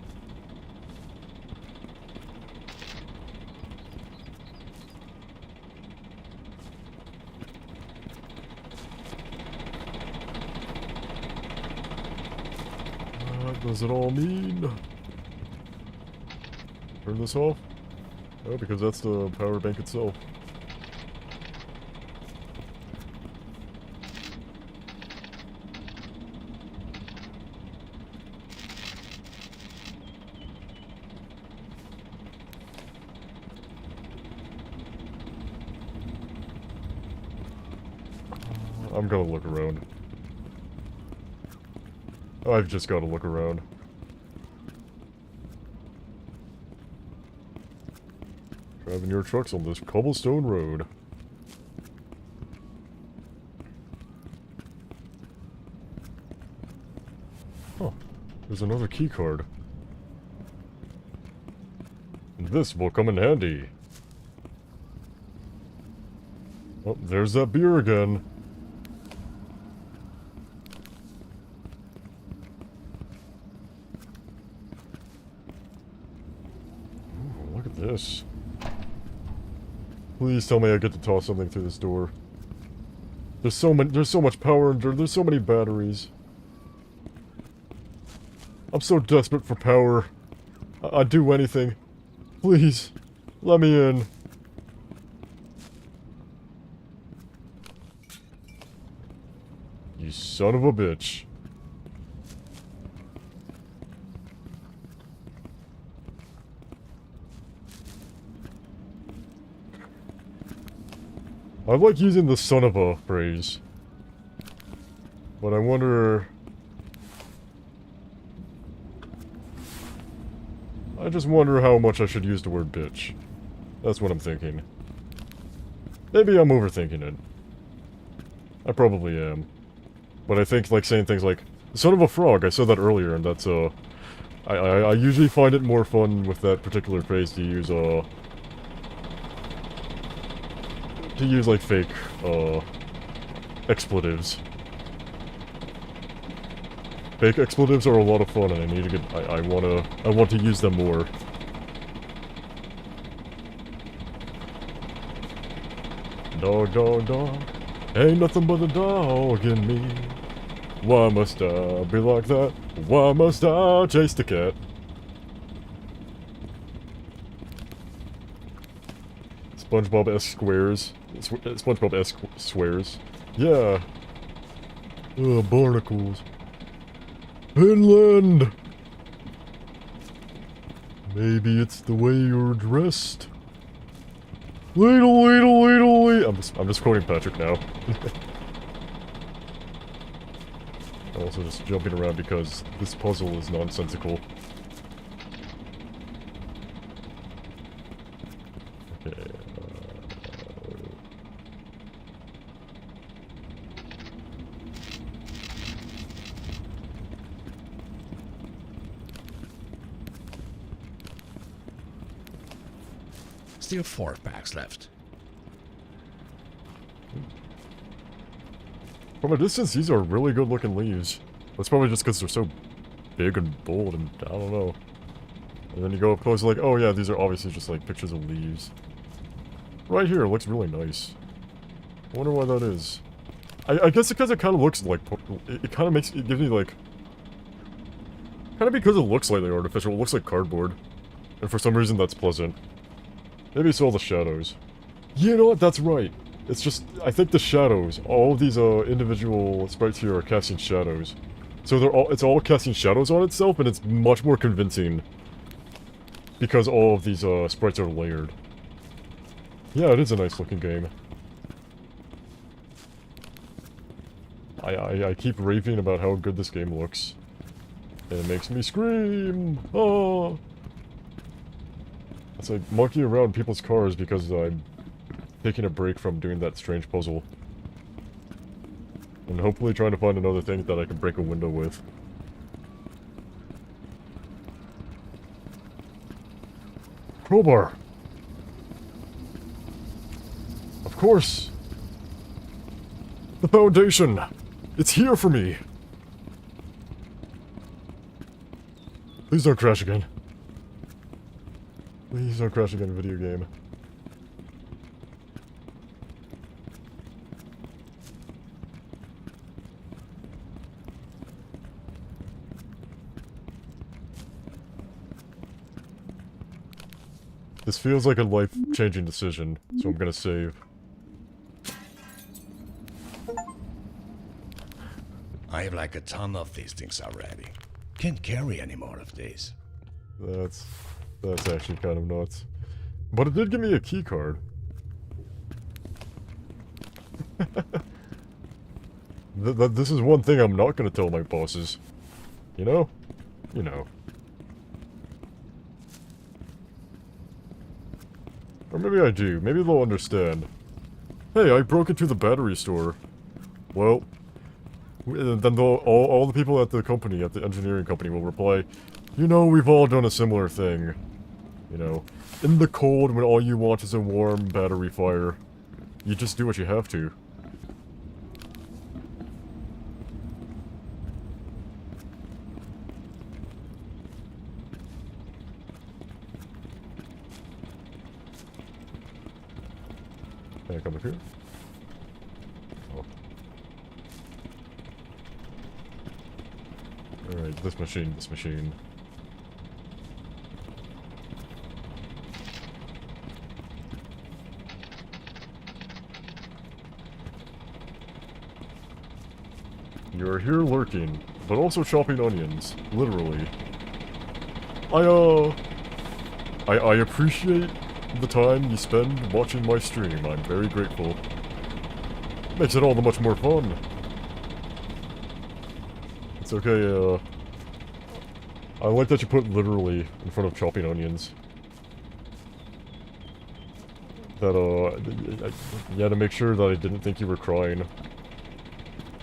What does it all mean? Turn this off? Oh, because that's the power bank itself. I'm gonna look around. I've just gotta look around. Driving your trucks on this cobblestone road. Huh. There's another key card. This will come in handy. Oh, there's that beer again. Ooh, look at this. Please tell me I get to toss something through this door. There's so much power in there. There's so many batteries. I'm so desperate for power. I'd do anything. Please, let me in. You son of a bitch. I like using the son of a phrase. But I wonder... I just wonder how much I should use the word bitch. That's what I'm thinking. Maybe I'm overthinking it. I probably am. But I think, like, saying things like, son of a frog, I said that earlier, and that's, I usually find it more fun with that particular phrase to use, like, fake, expletives. Fake expletives are a lot of fun, and I need to get, I want to use them more. Dog, dog, dog. Ain't nothing but a dog in me. Why must I be like that? Why must I chase the cat? SpongeBob-esque squares. SpongeBob-esque swears. Yeah. Barnacles. Inland! Maybe it's the way you're dressed. Ladle, ladle, ladle, ladle. I'm just quoting Patrick now. I'm also just jumping around because this puzzle is nonsensical. Okay, Still 4 packs left. From a distance, these are really good looking leaves. That's probably just because they're so big and bold and I don't know. And then you go up close like, oh yeah, these are obviously just like pictures of leaves. Right here, it looks really nice. I wonder why that is. I guess because it kind of looks like, it kind of makes, it gives me like, kind of because it looks slightly artificial, it looks like cardboard. And for some reason that's pleasant. Maybe it's all the shadows. You know what, that's right. It's just, I think the shadows, all of these individual sprites here are casting shadows. So it's all casting shadows on itself, and it's much more convincing. Because all of these sprites are layered. Yeah, it is a nice looking game. I keep raving about how good this game looks. And it makes me scream! Oh! It's like monkeying around people's cars because I'm taking a break from doing that strange puzzle. And hopefully trying to find another thing that I can break a window with. Crowbar! Of course! The foundation! It's here for me! Please don't crash again. Please don't crash again, video game. This feels like a life-changing decision, so I'm gonna save. I have like a ton of these things already. Can't carry any more of these. That's actually kind of nuts. But it did give me a key card. This is one thing I'm not gonna tell my bosses. You know? You know. Or maybe I do. Maybe they'll understand. Hey, I broke into the battery store. Well, then all the people at the company, at the engineering company, will reply, you know, we've all done a similar thing. You know, in the cold when all you want is a warm battery fire, you just do what you have to. Can I come up here? Oh. Alright, this machine. You're here lurking, but also chopping onions, literally. I appreciate the time you spend watching my stream. I'm very grateful. Makes it all the much more fun. It's okay, I like that you put literally in front of chopping onions. That, you had to make sure that I didn't think you were crying.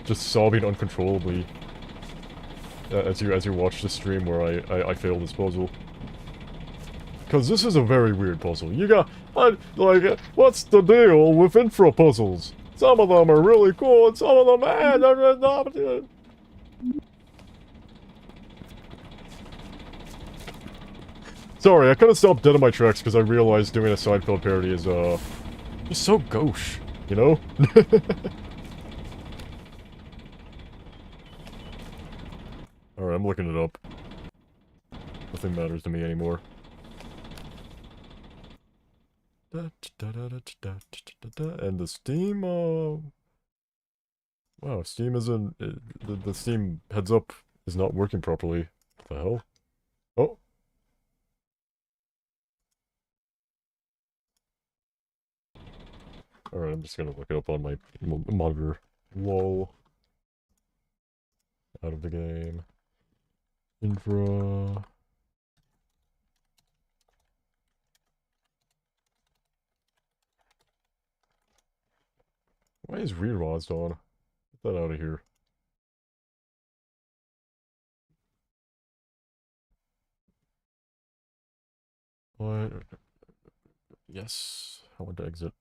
Just sobbing uncontrollably. As you watch the stream where I failed this puzzle. Because this is a very weird puzzle. You got, what's the deal with infra puzzles? Some of them are really cool, and some of them, they're not. Sorry, I kind of stopped dead in my tracks because I realized doing a Seinfeld parody is, just so gauche, you know? Alright, I'm looking it up. Nothing matters to me anymore. And the Steam, wow, Steam isn't... the Steam heads-up is not working properly. What the hell? Oh! Alright, I'm just gonna look it up on my monitor. Lol. Out of the game. Infra... Why is Reroz on? Get that out of here. What? Yes. I want to exit.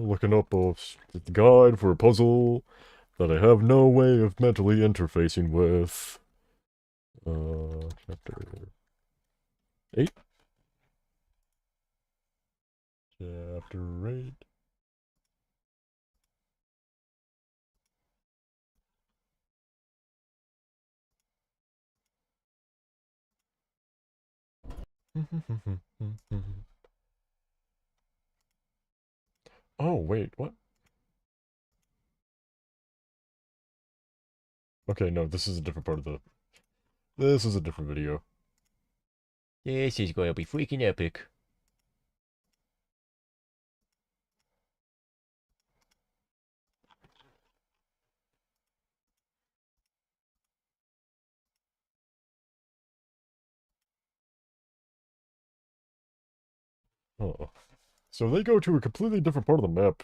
Looking up a guide for a puzzle that I have no way of mentally interfacing with. Chapter 8? Chapter 8. Oh, wait, what? Okay, no, this is a different part of the... This is a different video. This is going to be freaking epic. Oh. So they go to a completely different part of the map.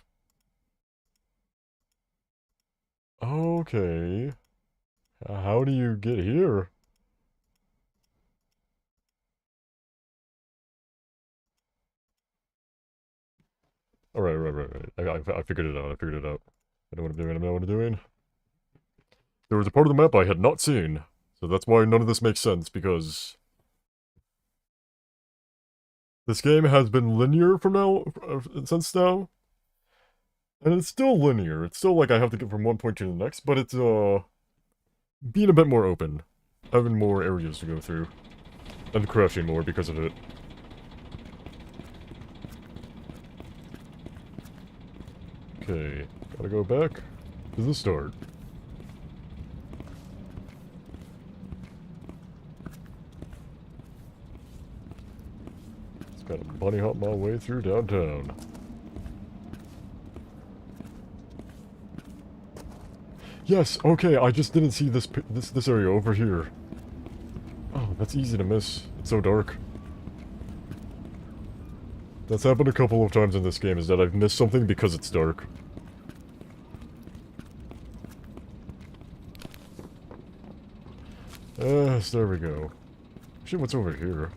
Okay. How do you get here? Alright, right. I figured it out, I figured it out. I know what I'm doing, I know what I'm doing. There was a part of the map I had not seen. So that's why none of this makes sense, because... This game has been linear from now, since now. And it's still linear. It's still like I have to get from one point to the next, but it's, being a bit more open. Having more areas to go through. And crashing more because of it. Okay, gotta go back to the start. Just gotta bunny hop my way through downtown. Yes, okay, I just didn't see this area over here. Oh, that's easy to miss. It's so dark. That's happened a couple of times in this game, is that I've missed something because it's dark. Yes, there we go. Shit, what's over here?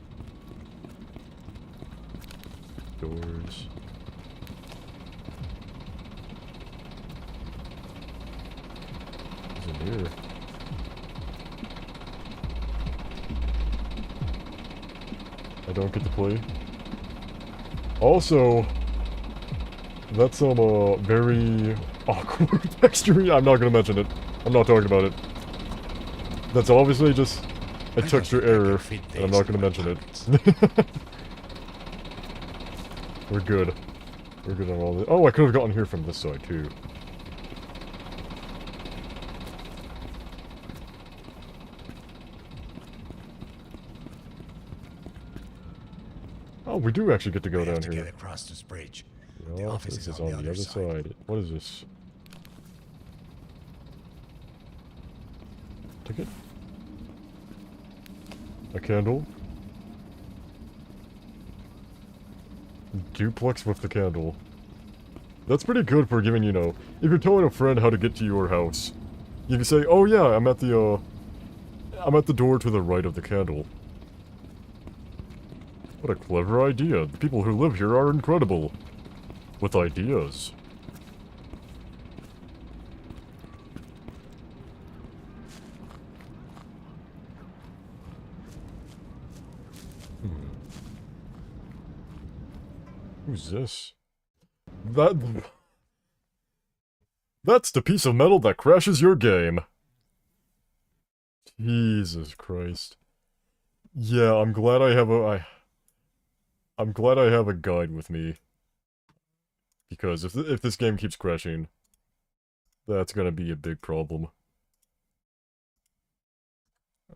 Doors. What's in here? I don't get to play. Also, that's some, very awkward texture. I'm not gonna mention it. I'm not talking about it. That's obviously just a texture error, and I'm not gonna mention it. We're good. We're good on all this. Oh, I could have gotten here from this side, too. Oh, we do actually get to go down here. Get across this bridge. The office is on the other side. What is this? Ticket? A candle? Duplex with the candle. That's pretty good for giving, you know, if you're telling a friend how to get to your house. You can say, oh yeah, I'm at the door to the right of the candle. What a clever idea. The people who live here are incredible. With ideas. Who's this? That's the piece of metal that crashes your game. Jesus Christ. Yeah, I'm glad I have I'm glad I have a guide with me. Because if this game keeps crashing, that's gonna be a big problem.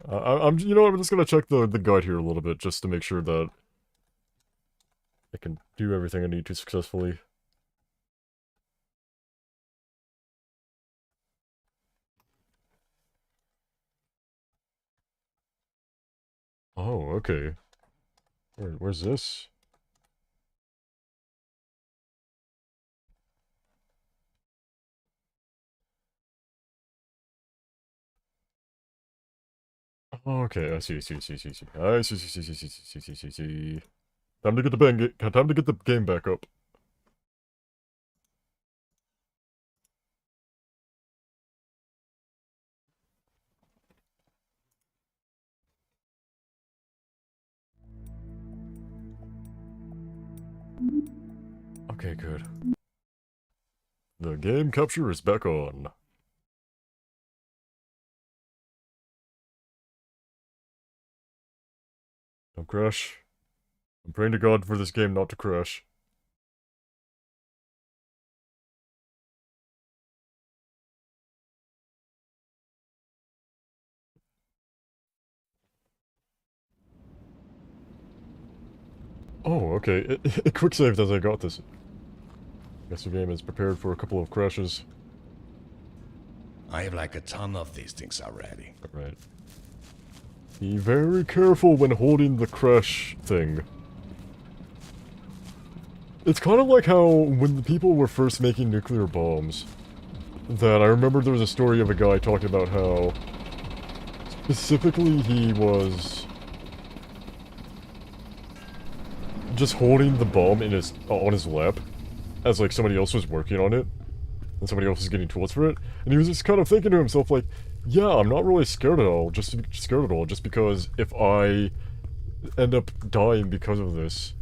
You know, I'm just gonna check the guide here a little bit just to make sure that I can do everything I need to successfully. Oh, okay. Where's this? Okay, I see. I see. Time to get the game back up. Okay, good. The game capture is back on. Don't crash. I'm praying to God for this game not to crash. Oh, okay. It quicksaved as I got this. Guess the game is prepared for a couple of crashes. I have like a ton of these things already. Alright. Be very careful when holding the crash thing. It's kind of like how when the people were first making nuclear bombs, that I remember there was a story of a guy talking about how specifically he was just holding the bomb in on his lap as like somebody else was working on it and somebody else was getting tools for it, and he was just kind of thinking to himself like, yeah, I'm not really scared at all, just because if I end up dying because of this,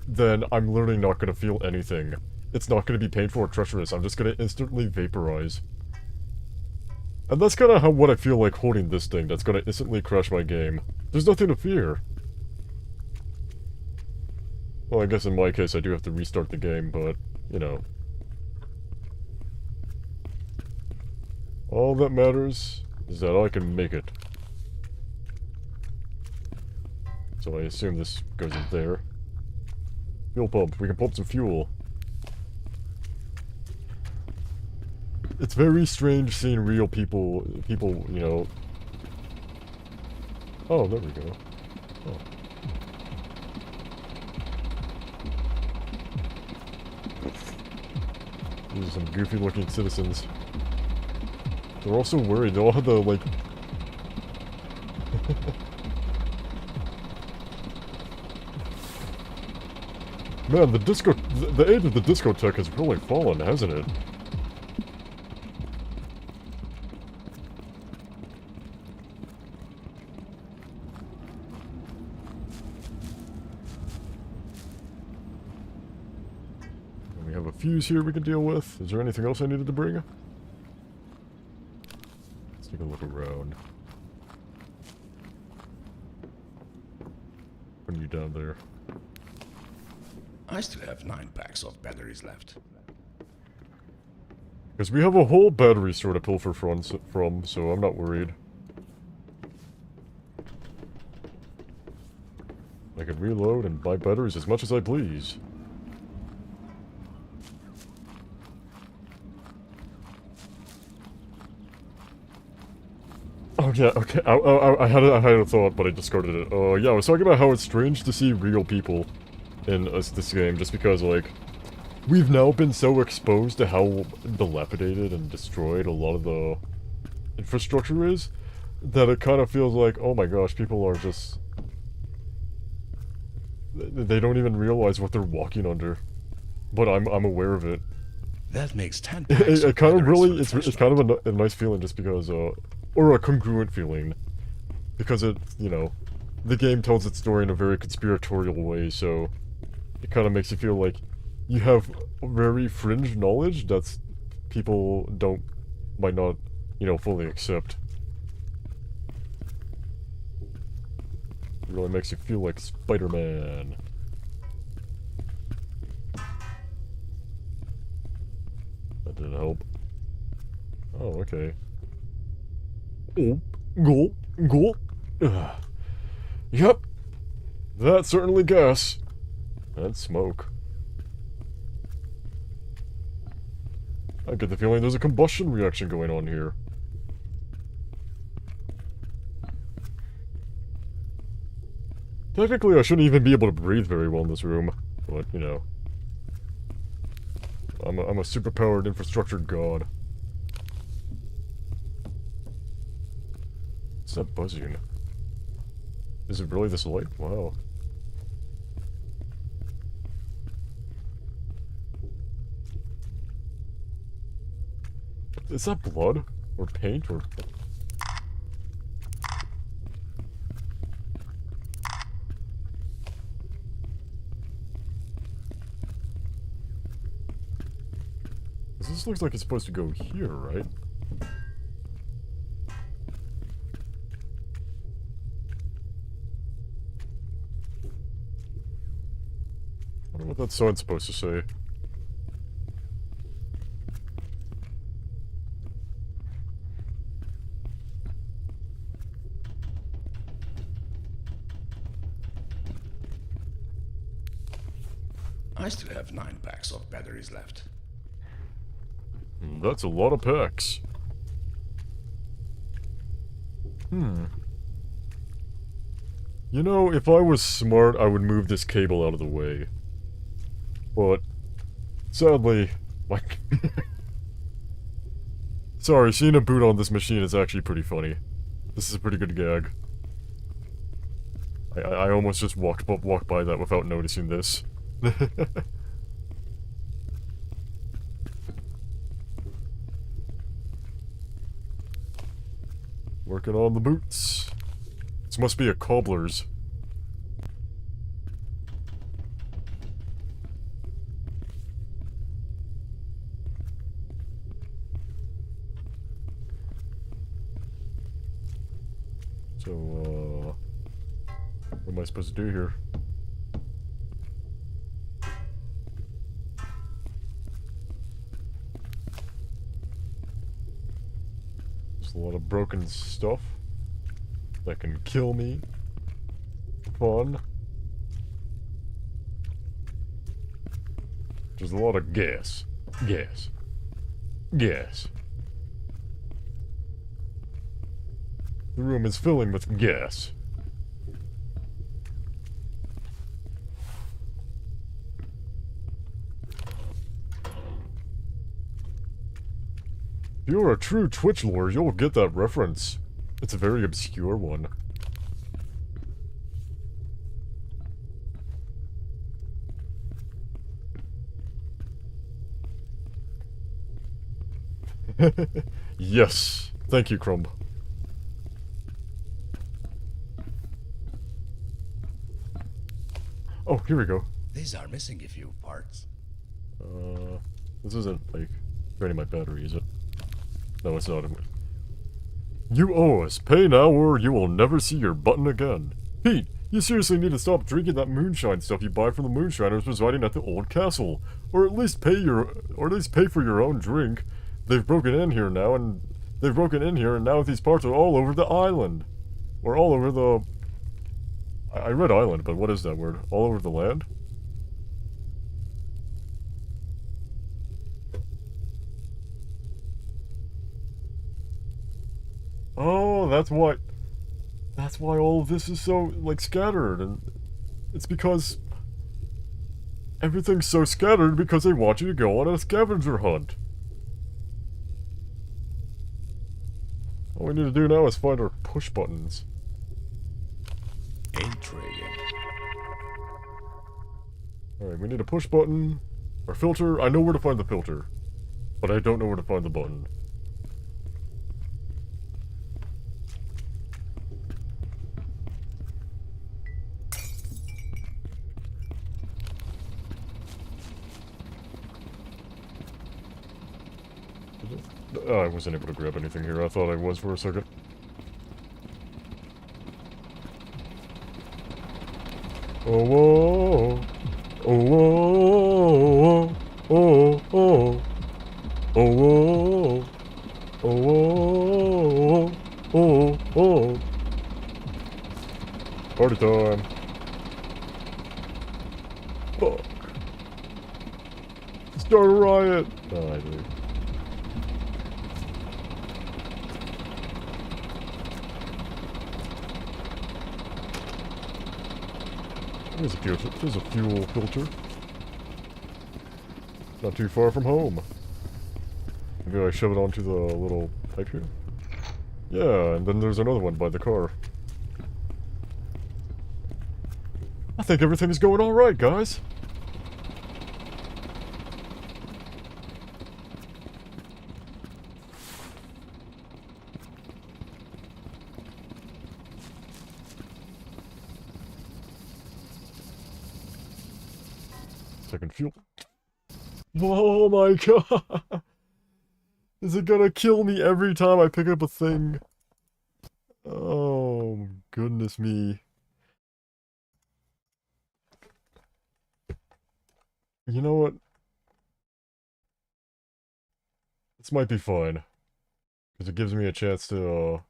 then I'm literally not going to feel anything. It's not going to be painful or treacherous. I'm just going to instantly vaporize. And that's kind of what I feel like holding this thing that's going to instantly crash my game. There's nothing to fear. Well, I guess in my case I do have to restart the game, but, you know. All that matters is that I can make it. So I assume this goes in there. Fuel pump. We can pump some fuel. It's very strange seeing real people, you know... Oh, there we go. Oh. These are some goofy-looking citizens. They're also worried. They all have the, like... Man, the age of the discotheque has really fallen, hasn't it? We have a fuse here we can deal with. Is there anything else I needed to bring? Let's take a look around. Putting you down there. I still have 9 packs of batteries left. Because we have a whole battery store to pilfer from, so I'm not worried. I can reload and buy batteries as much as I please. Oh yeah, okay, I had a thought, but I discarded it. Yeah, I was talking about how it's strange to see real people in this game, just because, like, we've now been so exposed to how dilapidated and destroyed a lot of the infrastructure is, that it kind of feels like, oh my gosh, people are just... They don't even realize what they're walking under. But I'm aware of it. That makes 10 packs It kind of really, it's it's kind of a nice feeling just because, or a congruent feeling. Because it, you know, the game tells its story in a very conspiratorial way, so... it kind of makes you feel like you have very fringe knowledge that's people might not, you know, fully accept. It really makes you feel like Spider-Man. That didn't help. Oh, okay. Oh, gulp, gulp. Yep. That's certainly gas. And smoke. I get the feeling there's a combustion reaction going on here. Technically, I shouldn't even be able to breathe very well in this room, but, you know. I'm a superpowered infrastructure god. What's that buzzing? Is it really this light? Wow. Is that blood? Or paint? Or... This looks like it's supposed to go here, right? I don't know what that sign's supposed to say. I still have 9 packs of batteries left. That's a lot of packs. You know, if I was smart, I would move this cable out of the way. But, sadly, like... Sorry, seeing a boot on this machine is actually pretty funny. This is a pretty good gag. I almost just walked by that without noticing this. Working on the boots. This must be a cobbler's. So, what am I supposed to do here? A lot of broken stuff that can kill me. Fun. There's a lot of gas. Gas. Gas. The room is filling with gas. If you're a true Twitch lore, you'll get that reference. It's a very obscure one. Yes. Thank you, Crumb. Oh, here we go. These are missing a few parts. This isn't, like, draining my battery, is it? No, it's not. You owe us. Pay now or you will never see your button again. Pete, you seriously need to stop drinking that moonshine stuff you buy from the moonshiners residing at the old castle. Or at least pay for your own drink. They've broken in here now, and now these parts are all over the island. Or all over the... I read island, but what is that word? All over the land? Oh, that's why all of this is so, like, scattered, and it's because everything's so scattered because they want you to go on a scavenger hunt. All we need to do now is find our push buttons. Intriguing. Alright, we need a push button. Our filter, I know where to find the filter, but I don't know where to find the button. I wasn't able to grab anything here. I thought I was for a second. Oh, whoa. Oh, whoa. Oh, oh. Oh, whoa. Oh, whoa. Oh, oh. Party time. Fuck. Start a riot. Oh, I do. There's a fuel filter. Not too far from home. Maybe I shove it onto the little pipe here? Yeah, and then there's another one by the car. I think everything is going alright, guys. Second fuel. Oh my god! Is it gonna kill me every time I pick up a thing? Oh, goodness me. You know what? This might be fine. Because it gives me a chance to,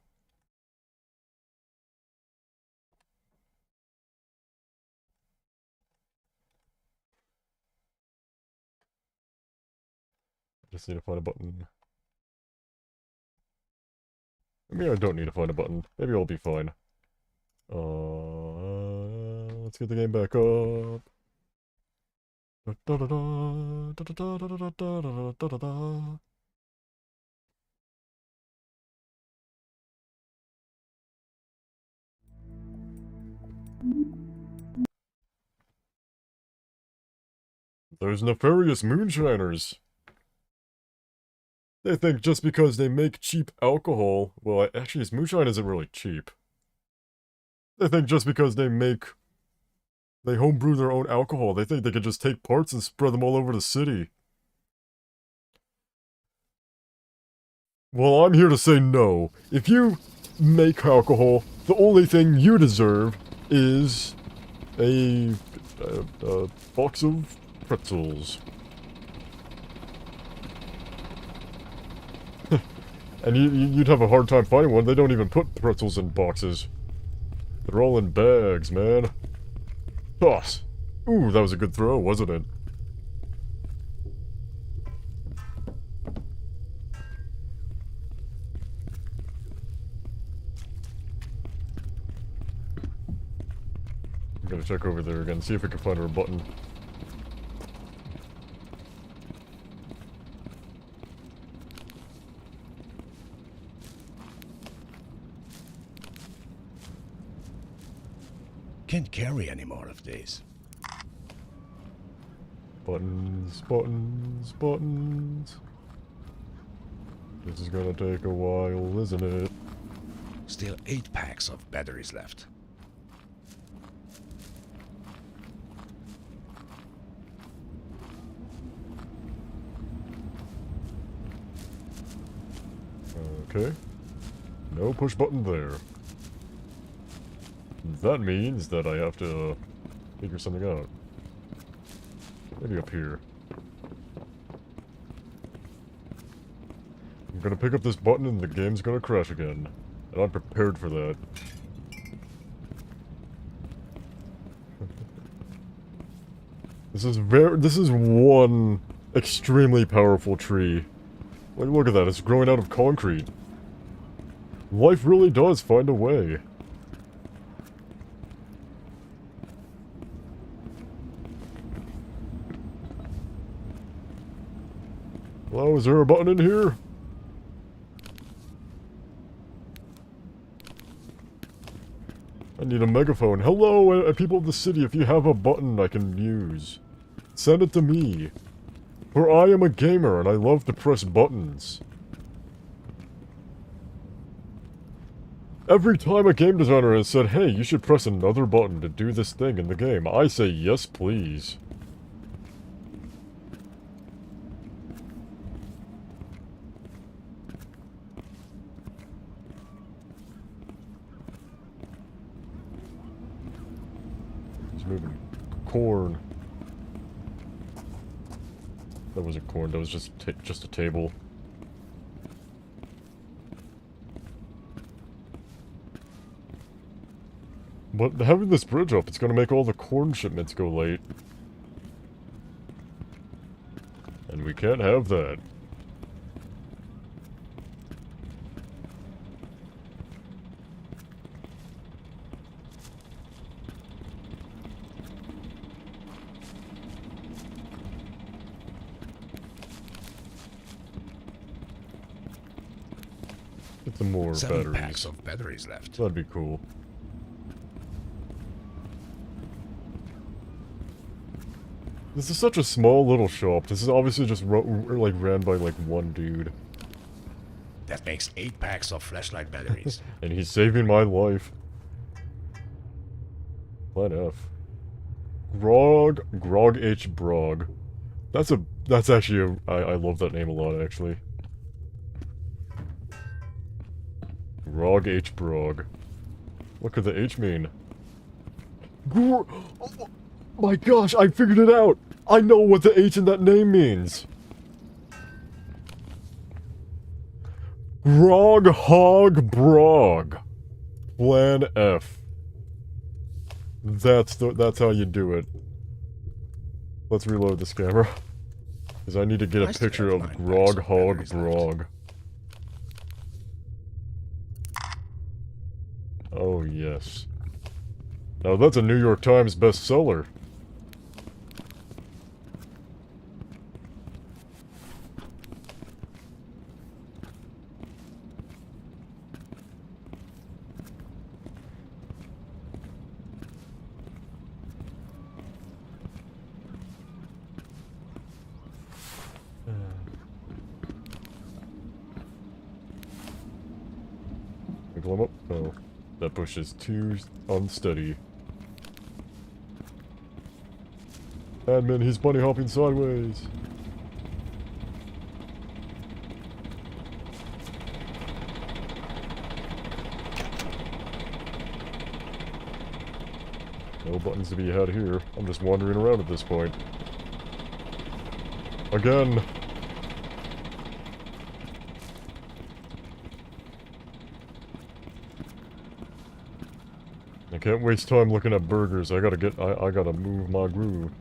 just need to find a button. Maybe I don't need to find a button. Maybe I'll be fine. Let's get the game back up. Those nefarious moonshiners. They think just because they make cheap alcohol... Well, actually, his moonshine isn't really cheap. They think just because they homebrew their own alcohol, they think they can just take parts and spread them all over the city. Well, I'm here to say no. If you make alcohol, the only thing you deserve is a box of pretzels. And you'd have a hard time finding one. They don't even put pretzels in boxes. They're all in bags, man. Toss. Ooh, that was a good throw, wasn't it? I'm gonna check over there again, see if we can find our button. Can't carry any more of these. Buttons, buttons, buttons. This is gonna take a while, isn't it? Still 8 packs of batteries left. Okay. No push button there. That means that I have to figure something out. Maybe up here. I'm gonna pick up this button and the game's gonna crash again. And I'm prepared for that. This is one extremely powerful tree. Like, look at that, it's growing out of concrete. Life really does find a way. Hello, is there a button in here? I need a megaphone. Hello, people of the city, if you have a button I can use, send it to me. For I am a gamer and I love to press buttons. Every time a game designer has said, hey, you should press another button to do this thing in the game, I say yes, please. Who's moving? Corn. That wasn't corn, that was just a table. But having this bridge up, it's gonna make all the corn shipments go late. And we can't have that. Get some more 7 batteries. packs of batteries left. That'd be cool. This is such a small little shop. This is obviously just like ran by like one dude. That makes 8 packs of flashlight batteries. And he's saving my life. Plan F. Grog H. Brog. That's actually I love that name a lot, actually. Grog H. Brog. What could the H mean? Oh my gosh, I figured it out! I know what the H in that name means! Grog Hog Brog. Plan F. That's how you do it. Let's reload this camera. Because I need to get a picture of Grog Hog Brog. Oh yes. Now that's a New York Times bestseller. Climb up? Oh. That bush is too unsteady. Admin, he's bunny hopping sideways. No buttons to be had here. I'm just wandering around at this point. Again! I can't waste time looking at burgers. I gotta move my groove.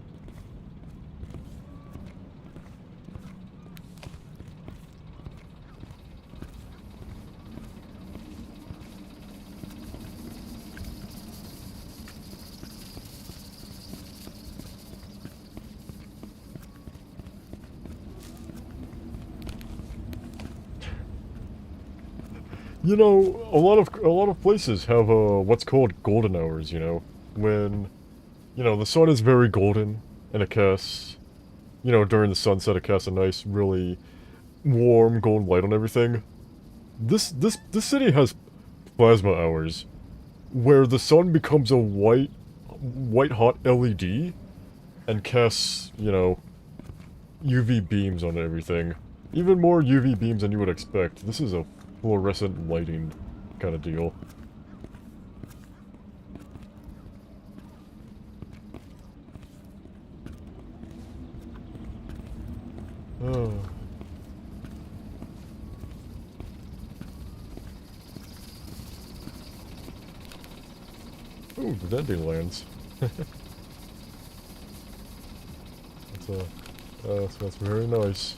You know, a lot of places have what's called golden hours, you know, when, you know, the sun is very golden and it casts, you know, during the sunset it casts a nice, really warm golden light on everything. This city has plasma hours where the sun becomes a white hot LED and casts, you know, UV beams on everything. Even more UV beams than you would expect. This is a fluorescent lighting kind of deal. Oh. Ooh, the dandelions. That's very nice.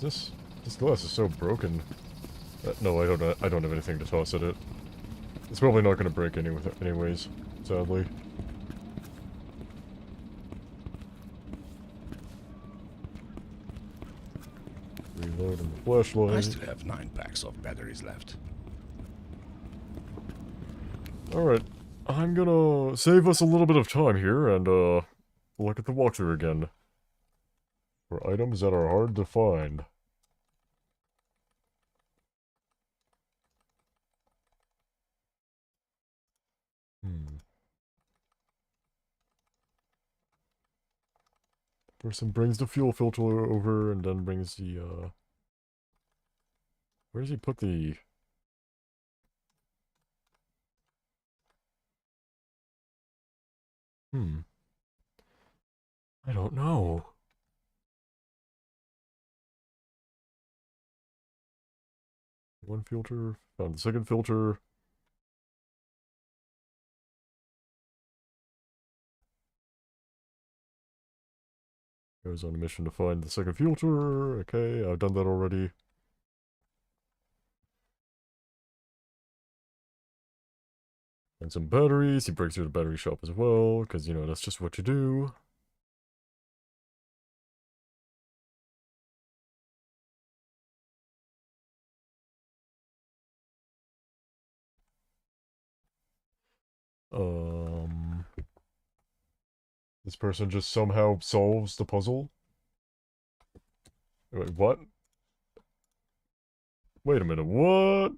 This glass is so broken. No, I don't have anything to toss at it. It's probably not going to break anyways, sadly. Reloading the flashlight. I still have 9 packs of batteries left. Alright, I'm gonna save us a little bit of time here and look at the walkthrough again. For items that are hard to find. Person brings the fuel filter over and then brings the Where does he put the... I don't know. One filter, found the second filter. Goes on a mission to find the second filter. Okay, I've done that already. And some batteries. He breaks through the battery shop as well, because, you know, that's just what you do. This person just somehow solves the puzzle. Wait, what? Wait a minute, what?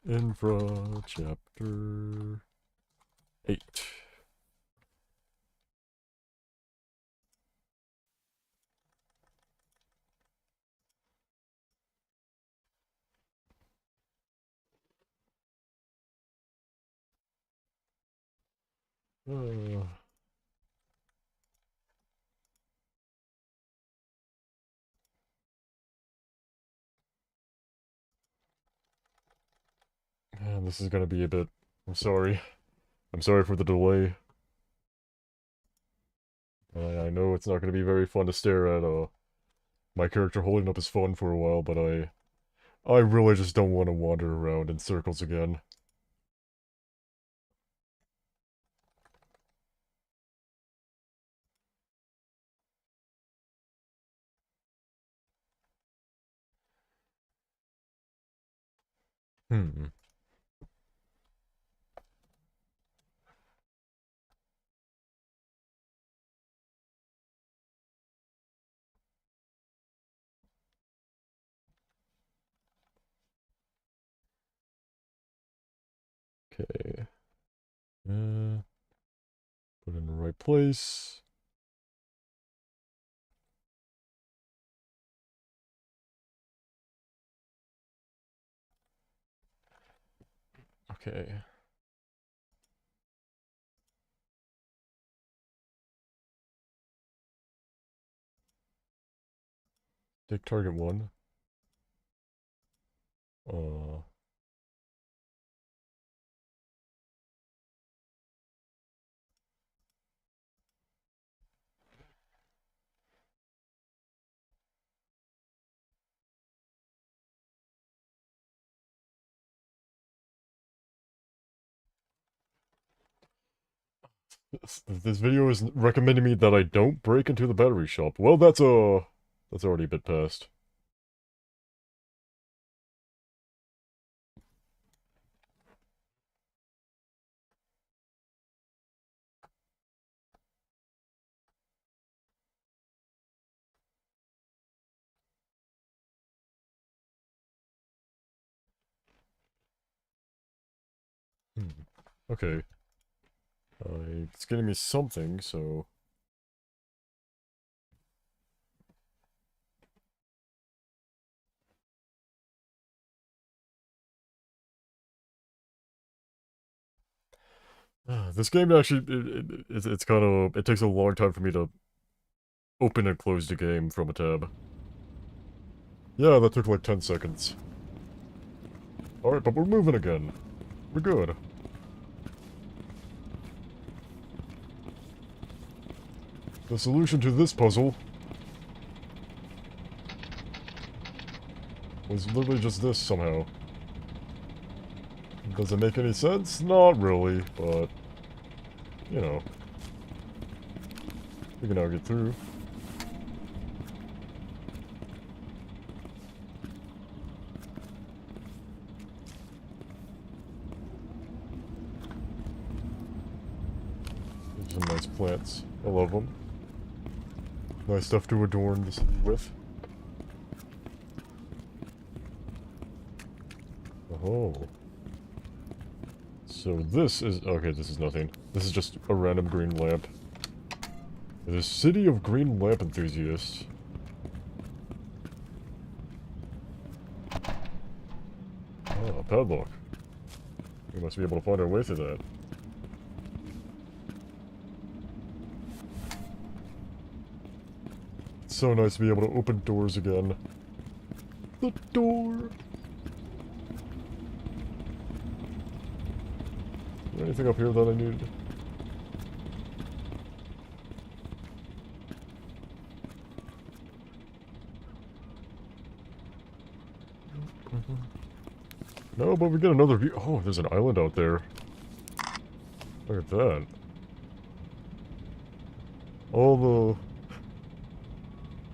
Infra chapter 8. Man, this is gonna be a bit... I'm sorry. I'm sorry for the delay. I know it's not gonna be very fun to stare at, my character holding up his phone for a while, but I really just don't want to wander around in circles again. Hmm. Okay. Put it in the right place. Okay. Take target 1. Uh... This video is recommending me that I don't break into the battery shop. Well, that's already a bit past. Okay. It's getting me something, so... This game actually, it's kind of... It takes a long time for me to open and close the game from a tab. Yeah, that took like 10 seconds. Alright, but we're moving again. We're good. The solution to this puzzle was literally just this somehow. Does it make any sense? Not really, but... You know. We can now get through. Some nice plants. I love them. Nice stuff to adorn the city with. Oh. So this is... Okay, this is nothing. This is just a random green lamp. The City of Green Lamp Enthusiasts. Oh, a padlock. We must be able to find our way through that. It's so nice to be able to open doors again. The door! Is there anything up here that I need? No, but we get another view. Oh, there's an island out there. Look at that. All the...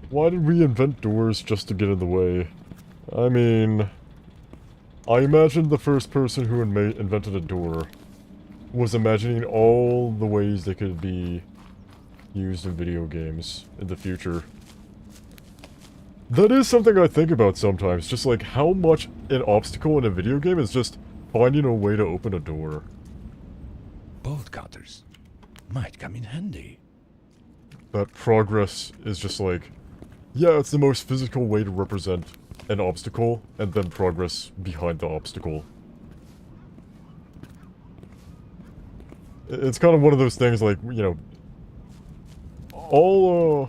Why did we invent doors just to get in the way? I mean... I imagine the first person who invented a door was imagining all the ways they could be used in video games in the future. That is something I think about sometimes, just like how much an obstacle in a video game is just finding a way to open a door. Bolt cutters might come in handy. That progress is just like, yeah, it's the most physical way to represent an obstacle, and then progress behind the obstacle. It's kind of one of those things like, you know, all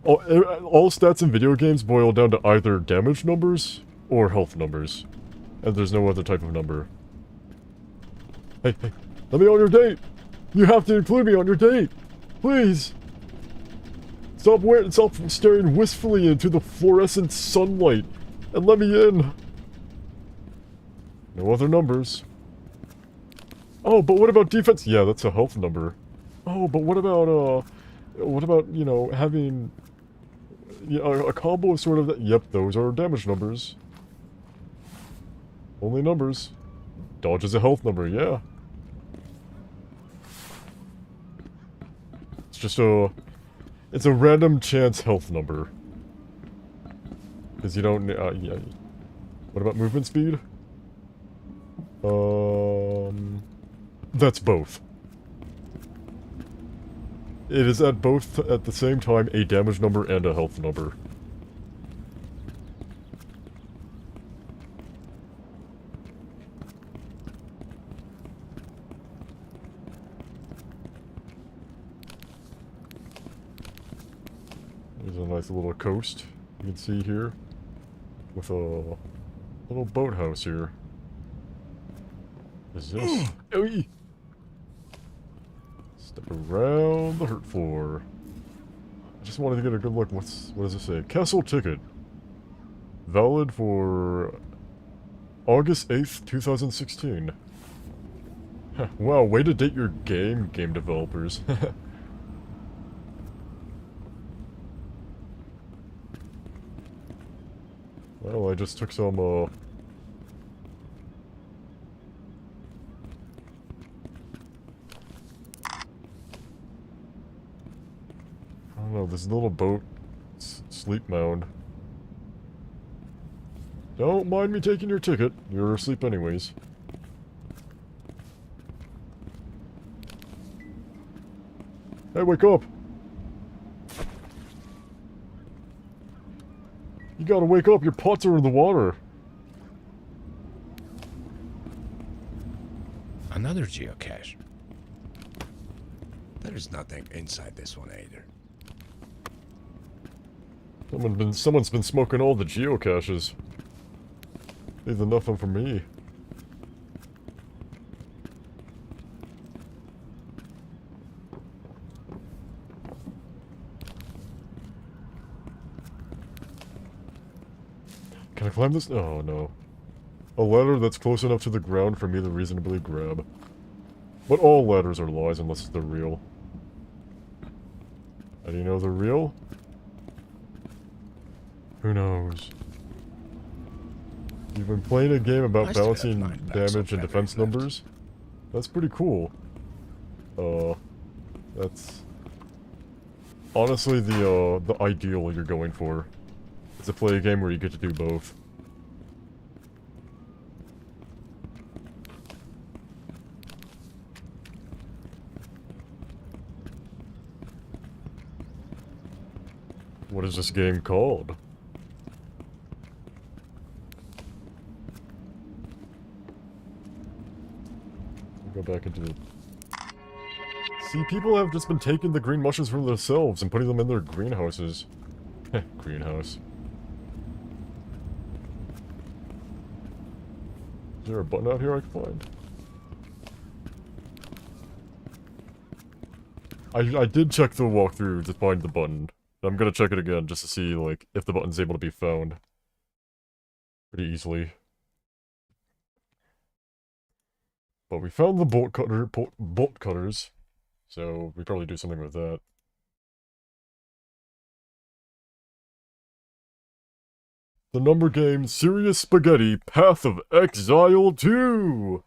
stats in video games boil down to either damage numbers or health numbers. And there's no other type of number. Hey, let me on your date! You have to include me on your date! Please! Stop staring wistfully into the fluorescent sunlight and let me in! No other numbers. Oh, but what about defense? Yeah, that's a health number. Oh, but what about, you know, having... Yeah, a combo of sort of that. Yep, those are damage numbers. Only numbers. Dodge is a health number, yeah. It's just a... It's a random chance health number. Because you don't... yeah. What about movement speed? That's both. It is at both at the same time a damage number and a health number. There's a nice little coast you can see here with a little boathouse here. What is this? Owie! Step around the hurt floor. I just wanted to get a good look. What does it say? Castle ticket. Valid for August 8th, 2016. Wow, way to date your game developers. Well, I just took some, I don't know, this little boat sleep mound. Don't mind me taking your ticket. You're asleep anyways. Hey, wake up! You gotta wake up, your pots are in the water. Another geocache. There's nothing inside this one either. Someone's been smoking all the geocaches. Leave nothing for me. Can I climb this? Oh, no. A ladder that's close enough to the ground for me to reasonably grab. But all ladders are lies unless they're real. How do you know they're real? Who knows? You've been playing a game about balancing damage and defense numbers? That's pretty cool. That's... honestly the ideal you're going for. Is to play a game where you get to do both. What is this game called? Go back into it. See, people have just been taking the green mushrooms from themselves and putting them in their greenhouses. Heh, greenhouse. Is there a button out here I can find? I did check the walkthrough to find the button. I'm gonna check it again just to see, like, if the button's able to be found. Pretty easily. But we found the bolt cutters, so we probably do something with that. The number game Serious Spaghetti Path of Exile 2!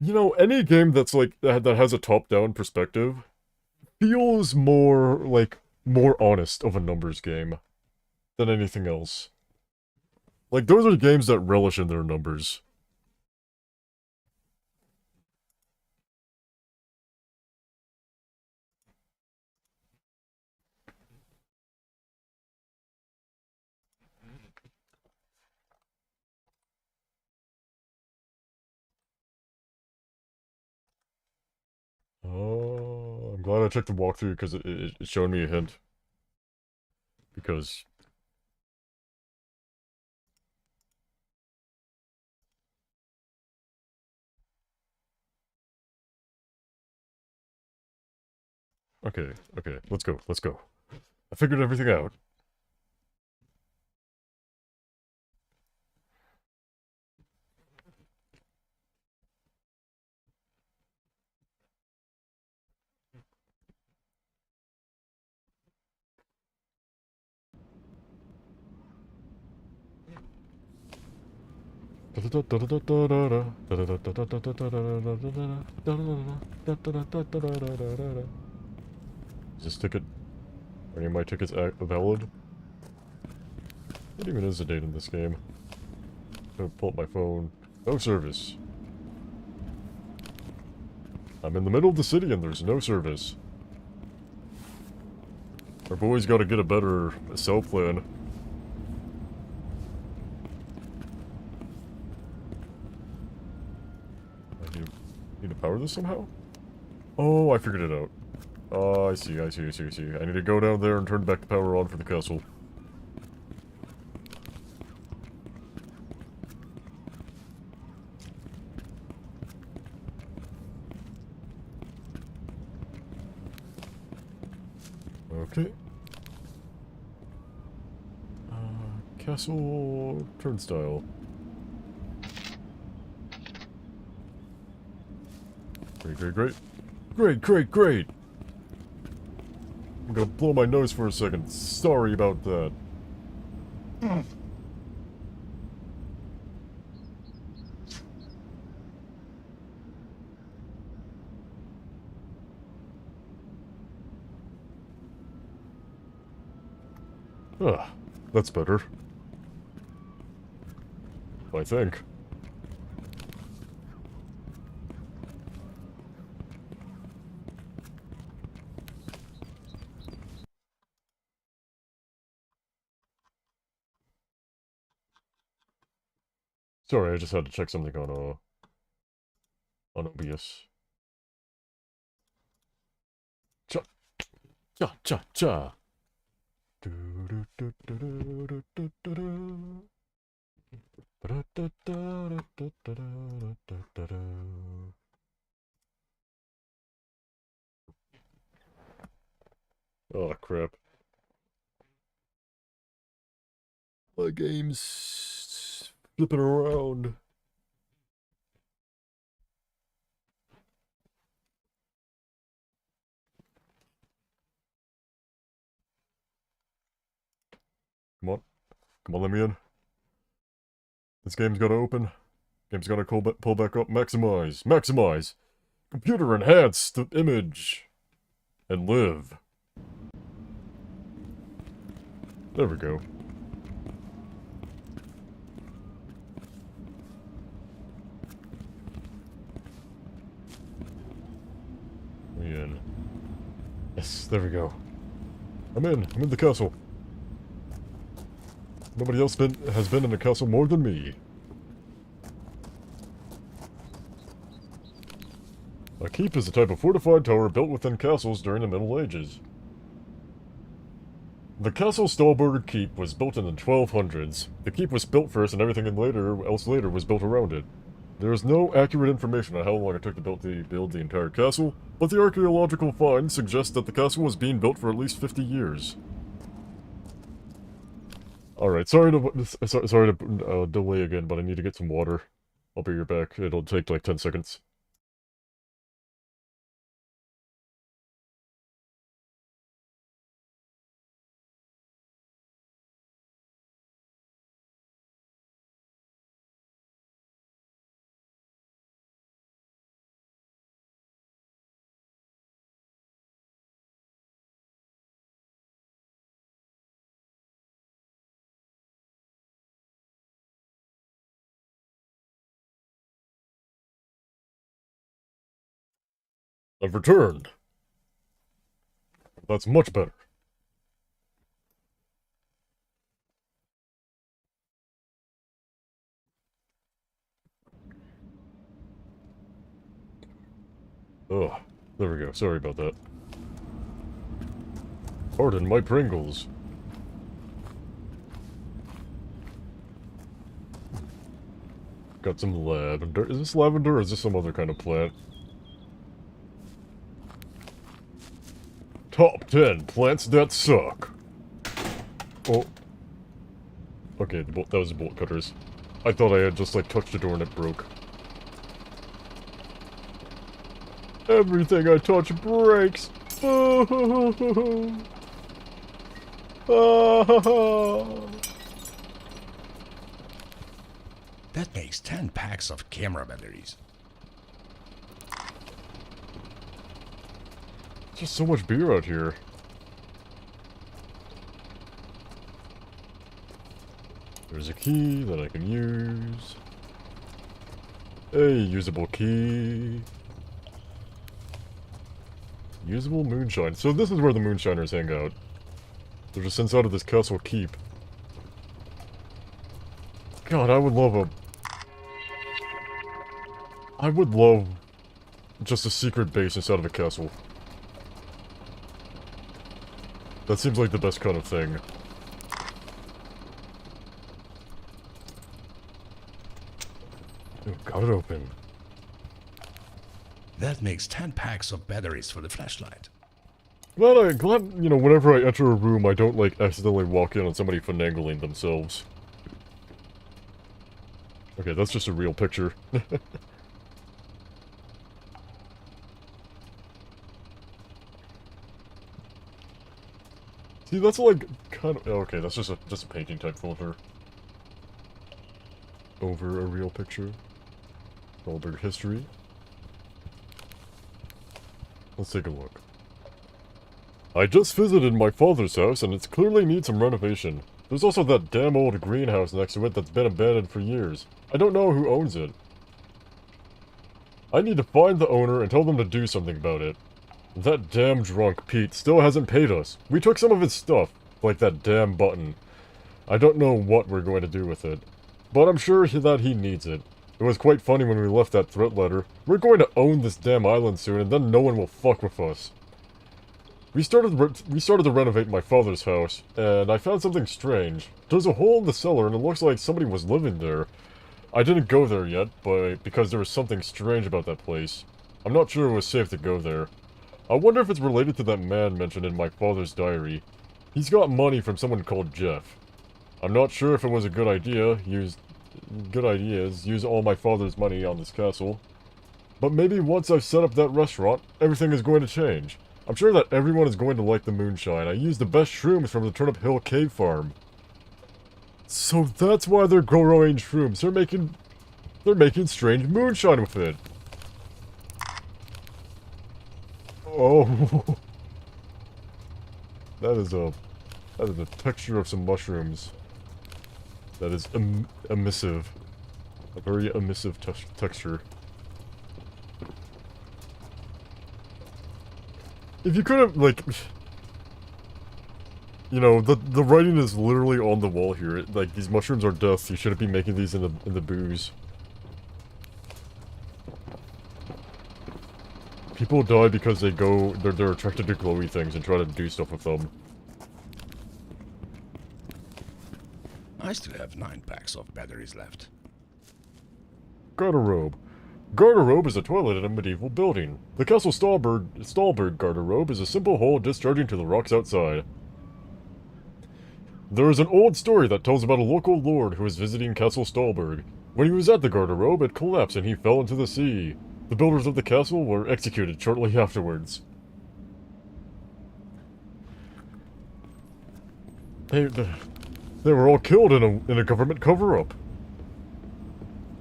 You know, any game that's like, that has a top-down perspective feels more, like, more honest of a numbers game than anything else. Like, those are games that relish in their numbers. Oh, I'm glad I checked the walkthrough because it showed me a hint. Because... Okay, let's go. I figured everything out. Is this ticket? Are any of my tickets valid? What even is the date in this game? I'm gonna pull up my phone. No service. I'm in the middle of the city and there's no service. Our boy's gotta get a better cell plan. I need to power this somehow? Oh, I figured it out. Oh, I see. I need to go down there and turn back the power on for the castle. Okay. Castle turnstile. Great! I'm gonna blow my nose for a second. Sorry about that. Ah, that's better. I think. Sorry, I just had to check something on OBS. Cha cha cha cha. Oh crap. My game's flipping around. Come on, let me in. This game's gotta open. Game's gotta pull back up. Maximize! Computer enhance the image! And live. There we go. We in. Yes, there we go. I'm in the castle. Nobody else has been in the castle more than me. A keep is a type of fortified tower built within castles during the Middle Ages. The Castle Stallburger Keep was built in the 1200s. The keep was built first and everything else later was built around it. There is no accurate information on how long it took to build the entire castle, but the archaeological finds suggest that the castle was being built for at least 50 years. Alright, sorry to delay again, but I need to get some water. I'll be right back. It'll take like 10 seconds. I've returned. That's much better. Ugh, there we go. Sorry about that. Pardon my Pringles. Got some lavender. Is this lavender or is this some other kind of plant? Top 10 plants that suck. Oh. Okay, that was the bolt cutters. I thought I had just, like, touched the door and it broke. Everything I touch breaks. That makes 10 packs of camera batteries. Just so much beer out here. There's a key that I can use. A usable key. Usable moonshine. So this is where the moonshiners hang out. They're just inside of this castle keep. God, I would love just a secret base inside of a castle. That seems like the best kind of thing. Oh, got it open. That makes 10 packs of batteries for the flashlight. Glad, you know, whenever I enter a room, I don't, like, accidentally walk in on somebody finagling themselves. Okay, that's just a real picture. See, that's like, kind of... Okay, that's just a painting type filter. Over a real picture. Older history. Let's take a look. I just visited my father's house, and it clearly needs some renovation. There's also that damn old greenhouse next to it that's been abandoned for years. I don't know who owns it. I need to find the owner and tell them to do something about it. That damn drunk Pete still hasn't paid us. We took some of his stuff, like that damn button. I don't know what we're going to do with it, but I'm sure that he needs it. It was quite funny when we left that threat letter. We're going to own this damn island soon, and then no one will fuck with us. We started to renovate my father's house, and I found something strange. There's a hole in the cellar, and it looks like somebody was living there. I didn't go there yet, but because there was something strange about that place. I'm not sure it was safe to go there. I wonder if it's related to that man mentioned in my father's diary. He's got money from someone called Jeff. I'm not sure if it was a good idea. Good ideas. Use all my father's money on this castle. But maybe once I've set up that restaurant, everything is going to change. I'm sure that everyone is going to like the moonshine. I used the best shrooms from the Turnip Hill Cave Farm. So that's why they're growing shrooms. They're making strange moonshine with it. Oh. That is a texture of some mushrooms. That is emissive. A very emissive texture. If you could have, like... You know, the writing is literally on the wall here. Like, these mushrooms are death. You shouldn't be making these in the booze. People die because they're attracted to glowy things and try to do stuff with them. I still have 9 packs of batteries left. Garderobe. Garderobe is a toilet in a medieval building. The Castle Stahlberg garderobe is a simple hole discharging to the rocks outside. There is an old story that tells about a local lord who was visiting Castle Stahlberg. When he was at the garderobe, it collapsed and he fell into the sea. The builders of the castle were executed shortly afterwards. They were all killed in a government cover-up.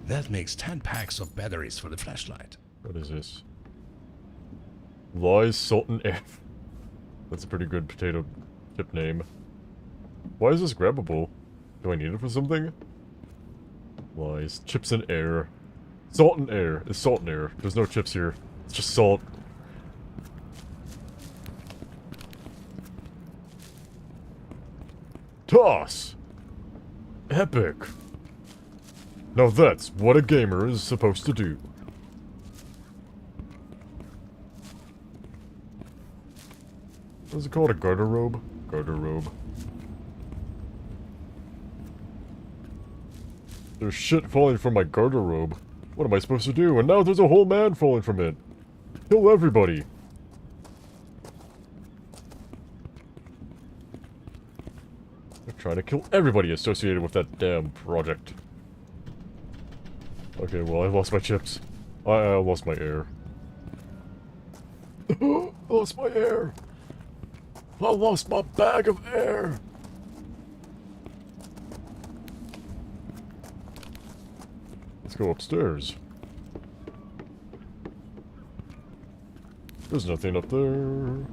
That makes 10 packs of batteries for the flashlight. What is this? Lies, Salt, and Air. That's a pretty good potato chip name. Why is this grabbable? Do I need it for something? Lies, chips, and air. Salt and air. It's salt and air. There's no chips here. It's just salt. Toss! Epic. Now that's what a gamer is supposed to do. What is it called? A garderobe? Garderobe. There's shit falling from my garderobe. What am I supposed to do? And now there's a whole man falling from it. Kill everybody. They're trying to kill everybody associated with that damn project. Okay, well, I lost my chips. I lost my air. I lost my air. I lost my bag of air. Let's go upstairs. There's nothing up there.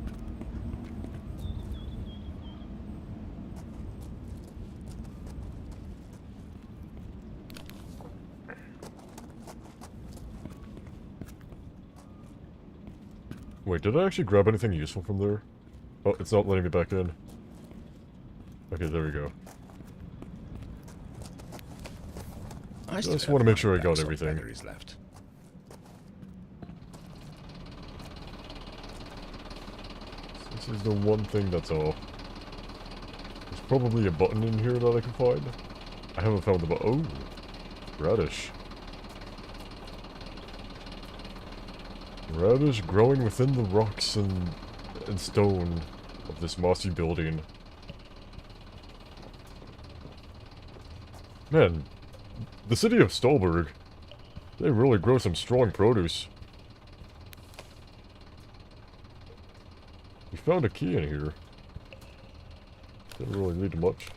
Wait, did I actually grab anything useful from there? Oh, it's not letting me back in. Okay, there we go. I Just want to make sure I got everything. Left. This is the one thing that's all. There's probably a button in here that I can find. I haven't found the button. Oh, radish. Radish growing within the rocks and stone of this mossy building. Man, the city of Stolberg, they really grow some strong produce. We found a key in here. Didn't really lead to much.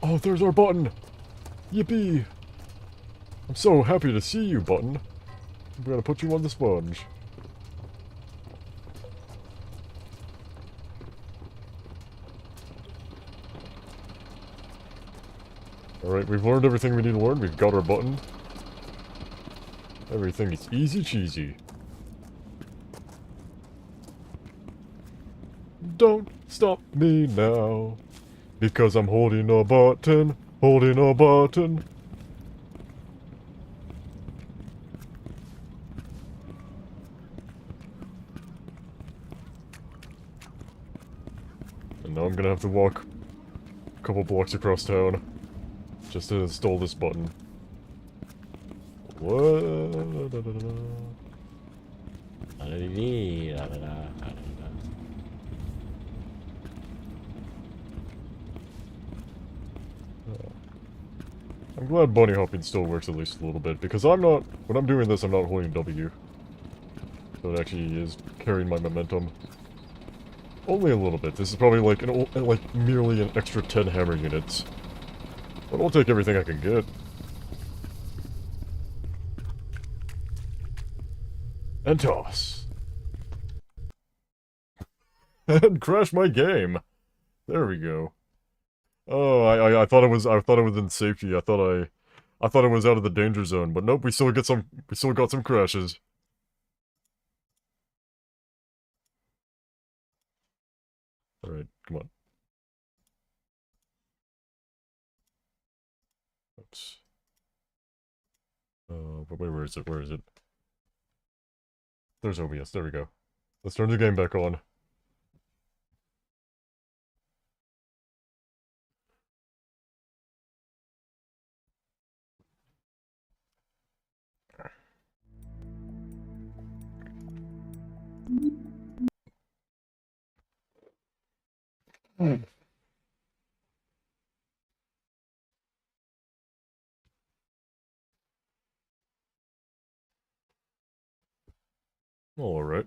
Oh, there's our button! Yippee! I'm so happy to see you, button. I'm gonna put you on the sponge. Alright, we've learned everything we need to learn. We've got our button. Everything is easy cheesy. Don't stop me now, because I'm holding a button, holding a button. And now I'm gonna have to walk a couple blocks across town just to install this button. What? I'm glad bunny hopping still works at least a little bit, because I'm not, when I'm doing this, I'm not holding W. So it actually is carrying my momentum. Only a little bit. This is probably like merely an extra 10 hammer units. But I'll take everything I can get. And toss. And crash my game. There we go. Oh, I thought it was in safety. I thought it was out of the danger zone, but nope, we still got some crashes. Alright, come on. Oops. But wait, where is it? Where is it? There's OBS, there we go. Let's turn the game back on. Alright.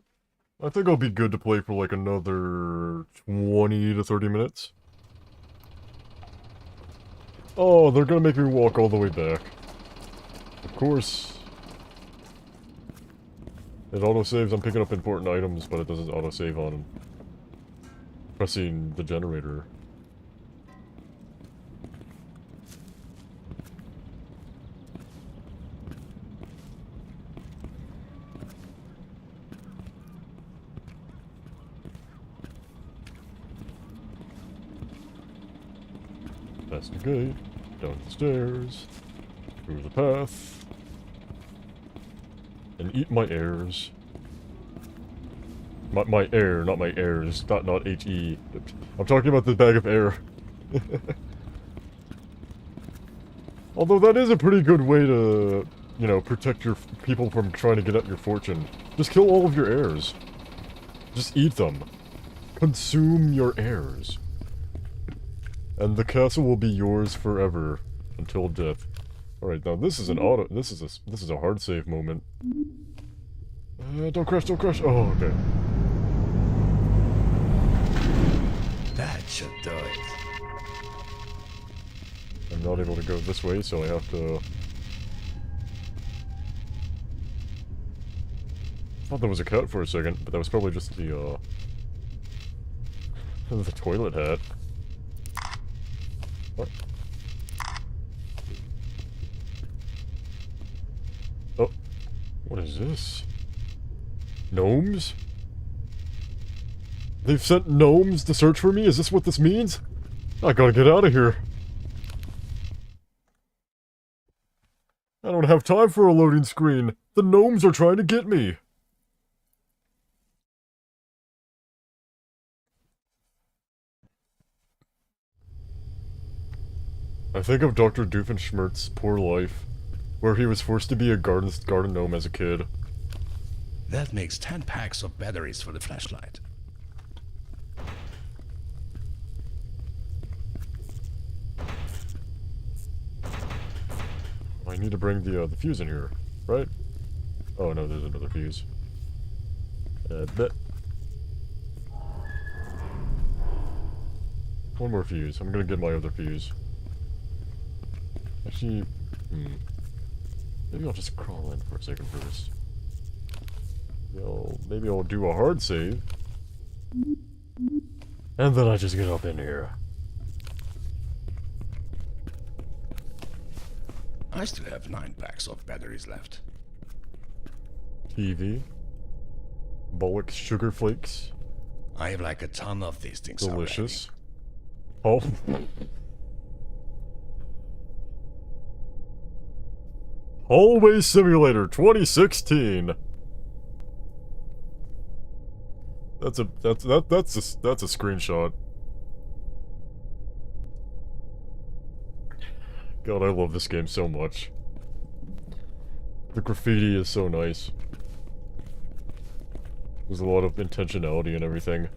I think I'll be good to play for like another 20 to 30 minutes. Oh, they're gonna make me walk all the way back. Of course. It autosaves, I'm picking up important items, but it doesn't autosave on pressing the generator. Past the gate, down the stairs, through the path, and eat my heirs. My air, not my heirs, not H-E. I'm talking about the bag of air. Although that is a pretty good way to, you know, protect your people from trying to get at your fortune. Just kill all of your heirs. Just eat them. Consume your heirs. And the castle will be yours forever until death. Alright, now this is an this is a hard save moment. Don't crash, don't crash. Oh, okay. That should do it. I'm not able to go this way, so I have to... I thought there was a cat for a second, but that was probably just the toilet hat. What? Oh. What is this? Gnomes? They've sent gnomes to search for me? Is this what this means? I gotta get out of here. I don't have time for a loading screen. The gnomes are trying to get me. I think of Dr. Doofenshmirtz's poor life, where he was forced to be a garden gnome as a kid. That makes 10 packs of batteries for the flashlight. I need to bring the fuse in here, right? Oh no, there's another fuse. Bet. One more fuse. I'm gonna get my other fuse. Actually, maybe I'll just crawl in for a second first. Maybe I'll do a hard save. And then I just get up in here. I still have 9 packs of batteries left. TV. Bullock sugar flakes. I have like a ton of these things Delicious. Oh. Hallway Simulator 2016. That's a screenshot. God, I love this game so much. The graffiti is so nice. There's a lot of intentionality and everything.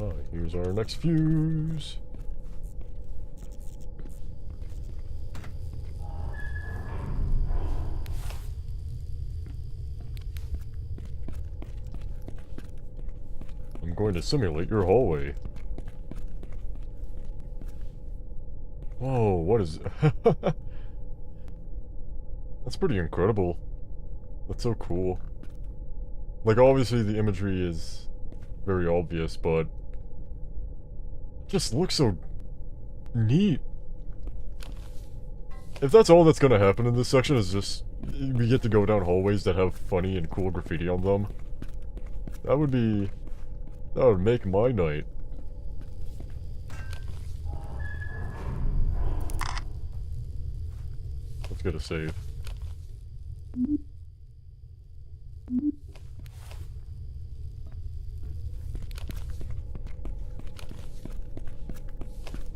Ah, here's our next fuse. I'm going to simulate your hallway. Whoa, what is... That's pretty incredible. That's so cool. Like, obviously the imagery is very obvious, but... It just looks so... neat. If that's all that's gonna happen in this section is just... we get to go down hallways that have funny and cool graffiti on them. That would be That would make my night. Let's get a save.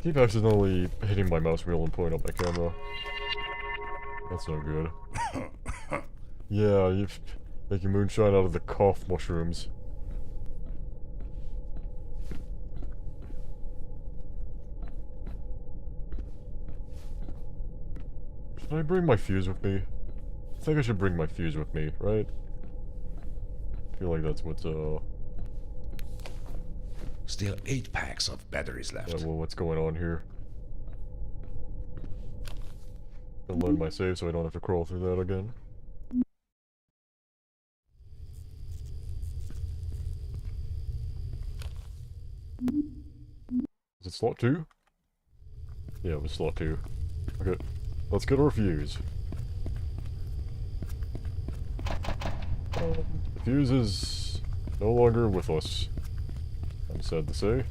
Keep accidentally hitting my mouse wheel and pulling up my camera. That's no good. Yeah, you're making moonshine out of the cough mushrooms. Should I bring my fuse with me? I think I should bring my fuse with me, right? I feel like that's what's, Still 8 packs of batteries left. well, what's going on here. Gonna load my save so I don't have to crawl through that again. Is it slot 2? Yeah, it was slot 2. Okay, let's get our fuse. The fuse is no longer with us, I'm sad to say.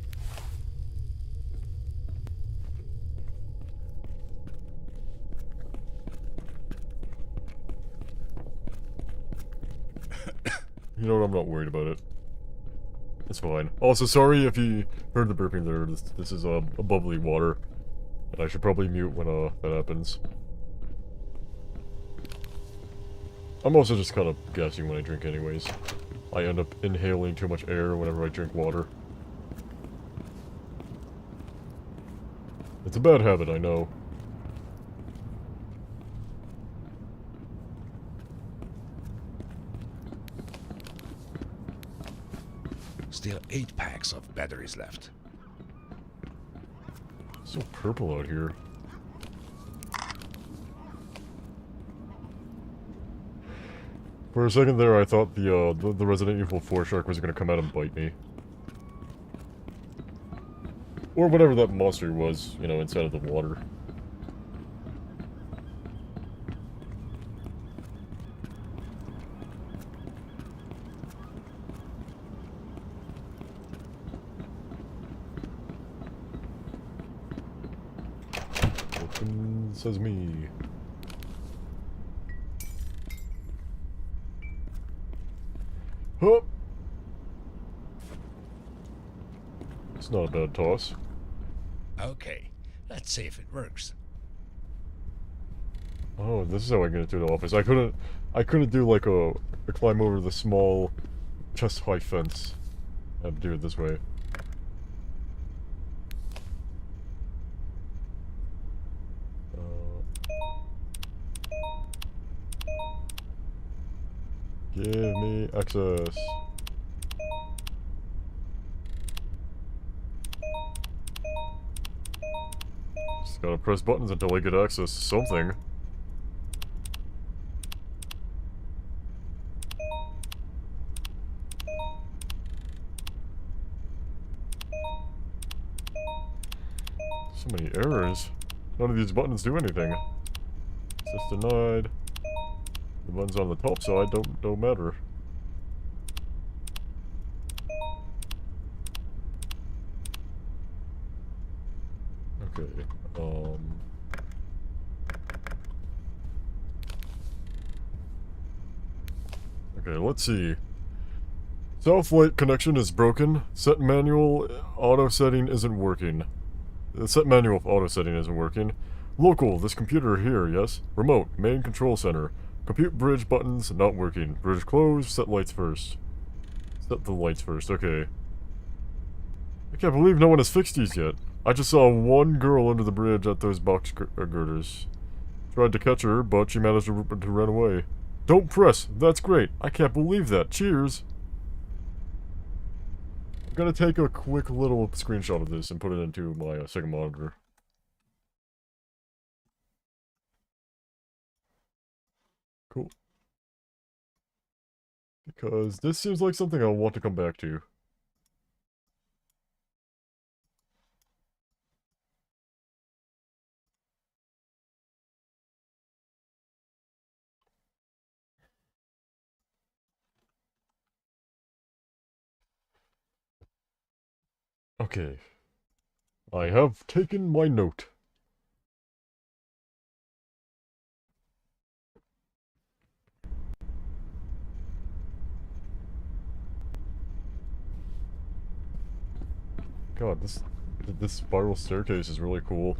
You know what, I'm not worried about it. It's fine. Also, sorry if you heard the burping there. This is a bubbly water. And I should probably mute when that happens. I'm also just kind of gassing when I drink anyways. I end up inhaling too much air whenever I drink water. It's a bad habit, I know. Still 8 packs of batteries left. It's so purple out here. For a second there, I thought the Resident Evil 4 shark was gonna come out and bite me. Or whatever that monster was, you know, inside of the water. Open, says me. Huh. It's not a bad toss. Okay, let's see if it works. Oh, this is how I get into the office. I couldn't do like a climb over the small chest high fence. I had to do it this way. Give me access. Just gotta press buttons until I get access to something. So many errors. None of these buttons do anything. Access denied. The buttons on the top side don't matter. Okay, okay, let's see. South light connection is broken. Set manual auto setting isn't working. The set manual auto setting isn't working. Local, this computer here, yes? Remote, main control center. Compute bridge buttons, not working. Bridge closed, set lights first. Set the lights first, okay. I can't believe no one has fixed these yet. I just saw one girl under the bridge at those box girders. Tried to catch her, but she managed to run away. Don't press! That's great! I can't believe that! Cheers! I'm gonna take a quick little screenshot of this and put it into my second monitor. Cool. Because this seems like something I want to come back to. Okay. I have taken my note. God, this spiral staircase is really cool.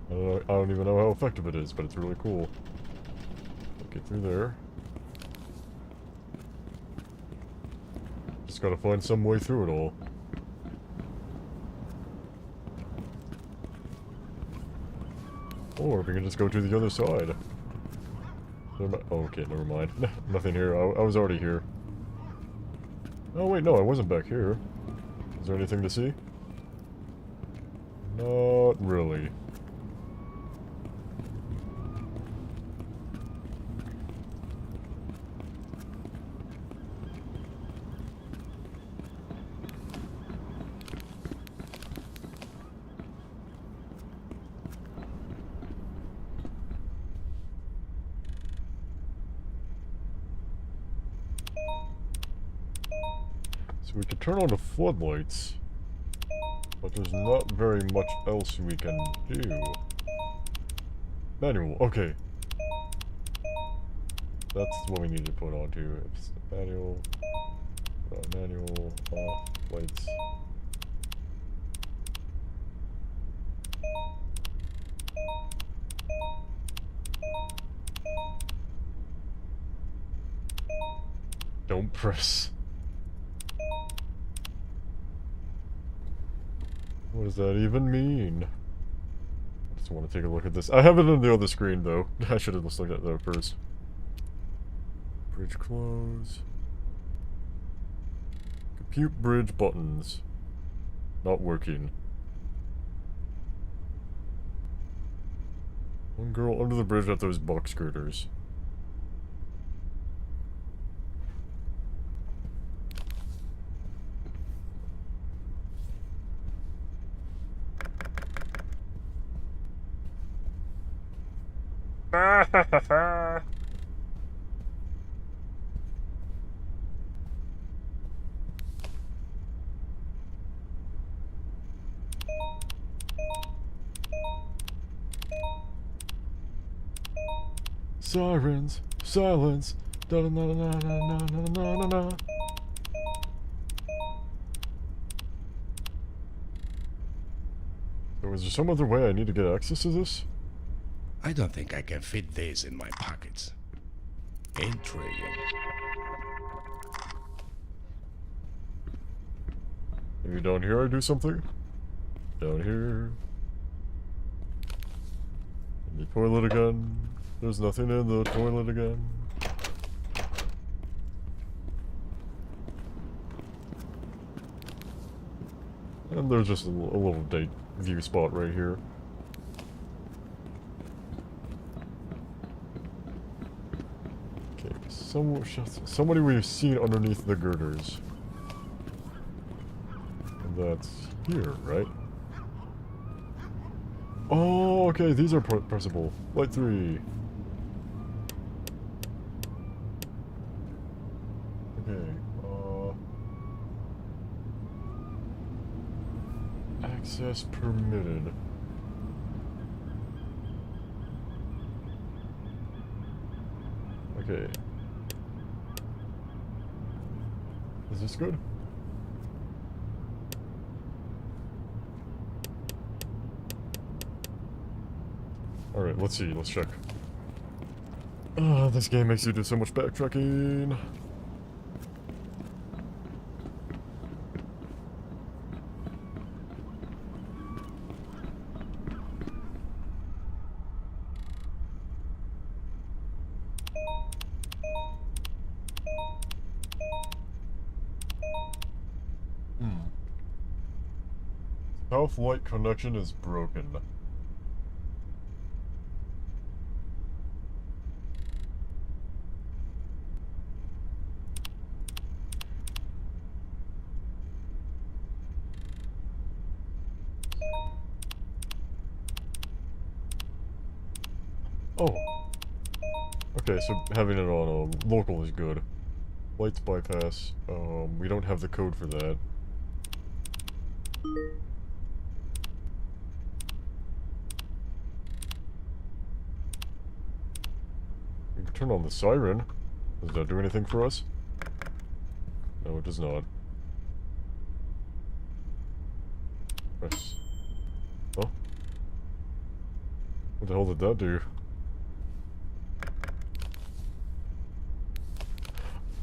I don't even know how effective it is, but it's really cool. Get through there. Just gotta find some way through it all. Or we can just go to the other side. Oh, okay, never mind. Nothing here. I was already here. Oh, wait, no, I wasn't back here. Is there anything to see? Not really. So we can turn on the floodlights, but there's not very much else we can do. Manual, okay. That's what we need to put on to. It's manual, manual, off, lights. Don't press. What does that even mean? I just want to take a look at this. I have it on the other screen, though. I should have just looked at that first. Bridge close. Compute bridge buttons. Not working. One girl under the bridge at those box girders. Sirens, silence, da da da da da da da da da da. So is there some other way I need to get access to this? I don't think I can fit these in my pockets. Intriguing. Maybe down here I do something? Down here. In the toilet again. There's nothing in the toilet again. And there's just a little date view spot right here. Okay, somebody we've seen underneath the girders. And that's here, right? Oh, okay, these are pressable. Light 3. Okay, access permitted. Okay. Is this good? Alright, let's see, let's check. This game makes you do so much backtracking. South light connection is broken. Oh. Okay, so having it on local is good. Lights bypass. We don't have the code for that. We can turn on the siren. Does that do anything for us? No, it does not. Press. Oh? What the hell did that do?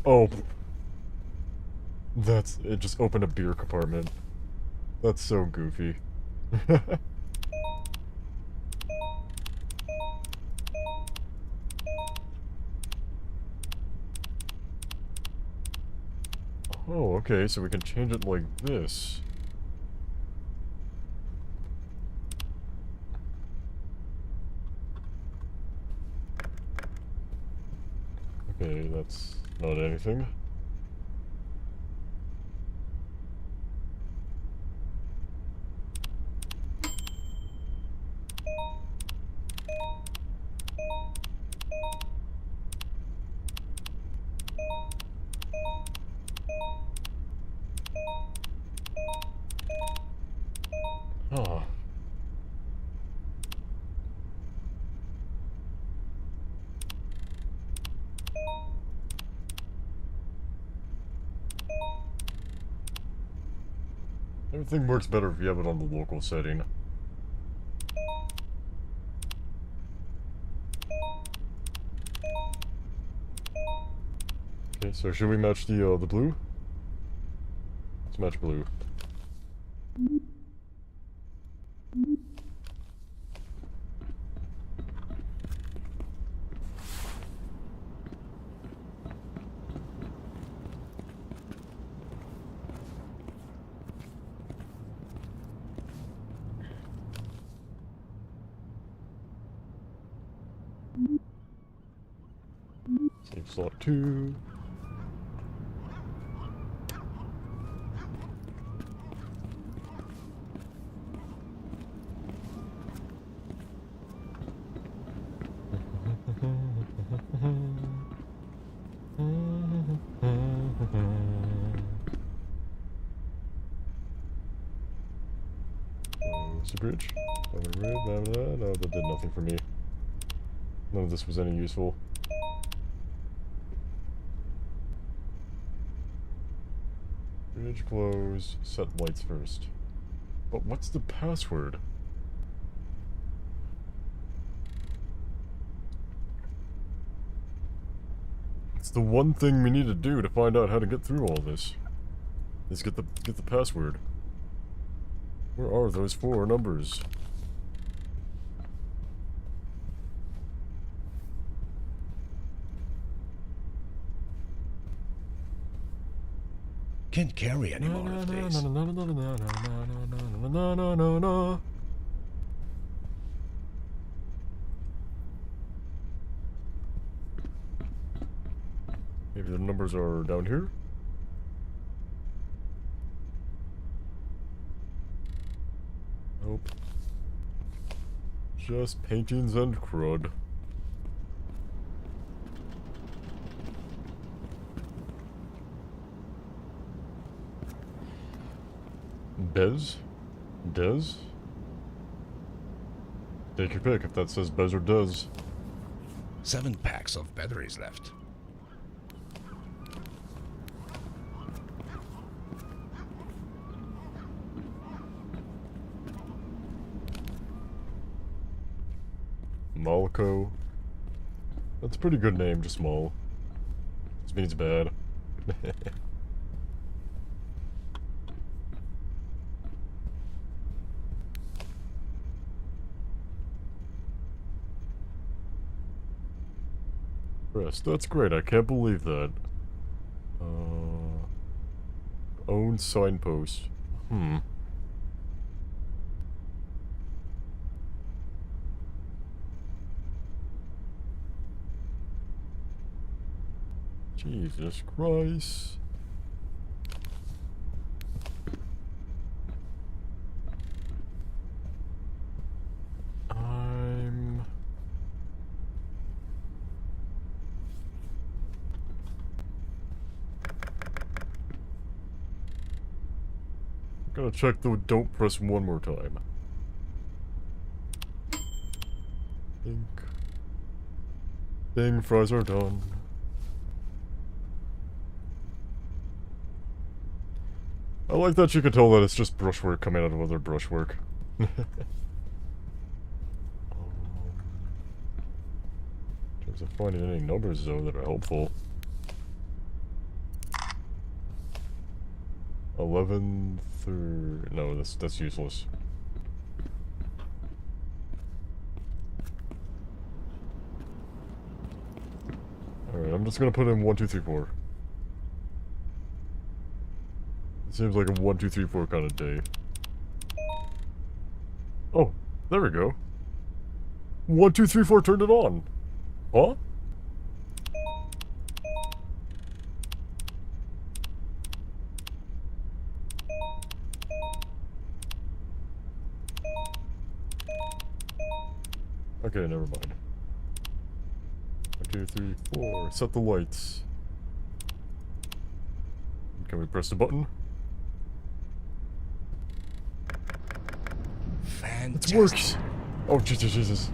Oh. It just opened a beer compartment. That's so goofy. Oh, okay, so we can change it like this. Okay, that's not anything. Huh. Everything works better if you have it on the local setting. Okay, so should we match the blue? Let's match blue. Save slot 2. Close the bridge. No, that did nothing for me. None of this was any useful. Bridge close, set lights first. But what's the password? It's the one thing we need to do to find out how to get through all this. Is get the password. Where are those 4 numbers? Can't carry any more of these. Maybe the numbers are down here? Nope. Just paintings and crud. Bez? Dez? Take your pick if that says Bez or Dez. 7 packs of batteries left. Malco. That's a pretty good name, just small. This means bad. Rest. That's great. I can't believe that. Own signpost. Jesus Christ. Gotta check the don't press one more time. Ding, fries are done. I like that you can tell that it's just brushwork coming out of other brushwork. In terms of finding any numbers, though, that are helpful. 11 through... No, that's useless. Alright, I'm just gonna put in 1, 2, 3, 4. It seems like a 1, 2, 3, 4 kind of day. Oh, there we go. 1, 2, 3, 4 turned it on. Huh? Okay, never mind. 1, 2, 3, 4. Set the lights. Can we press the button? Fantastic. It works. Oh Jesus!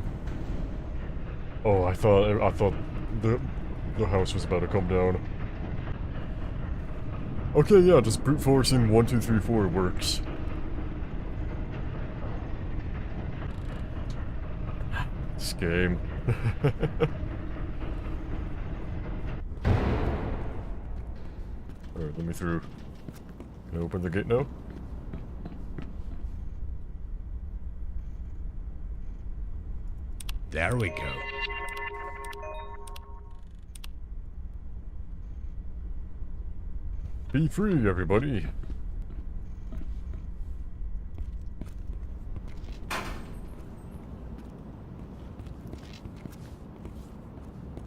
Oh, I thought the house was about to come down. Okay, yeah, just brute forcing 1, 2, 3, 4 works. This game. Alright, let me through. Can I open the gate now? There we go. Be free, everybody.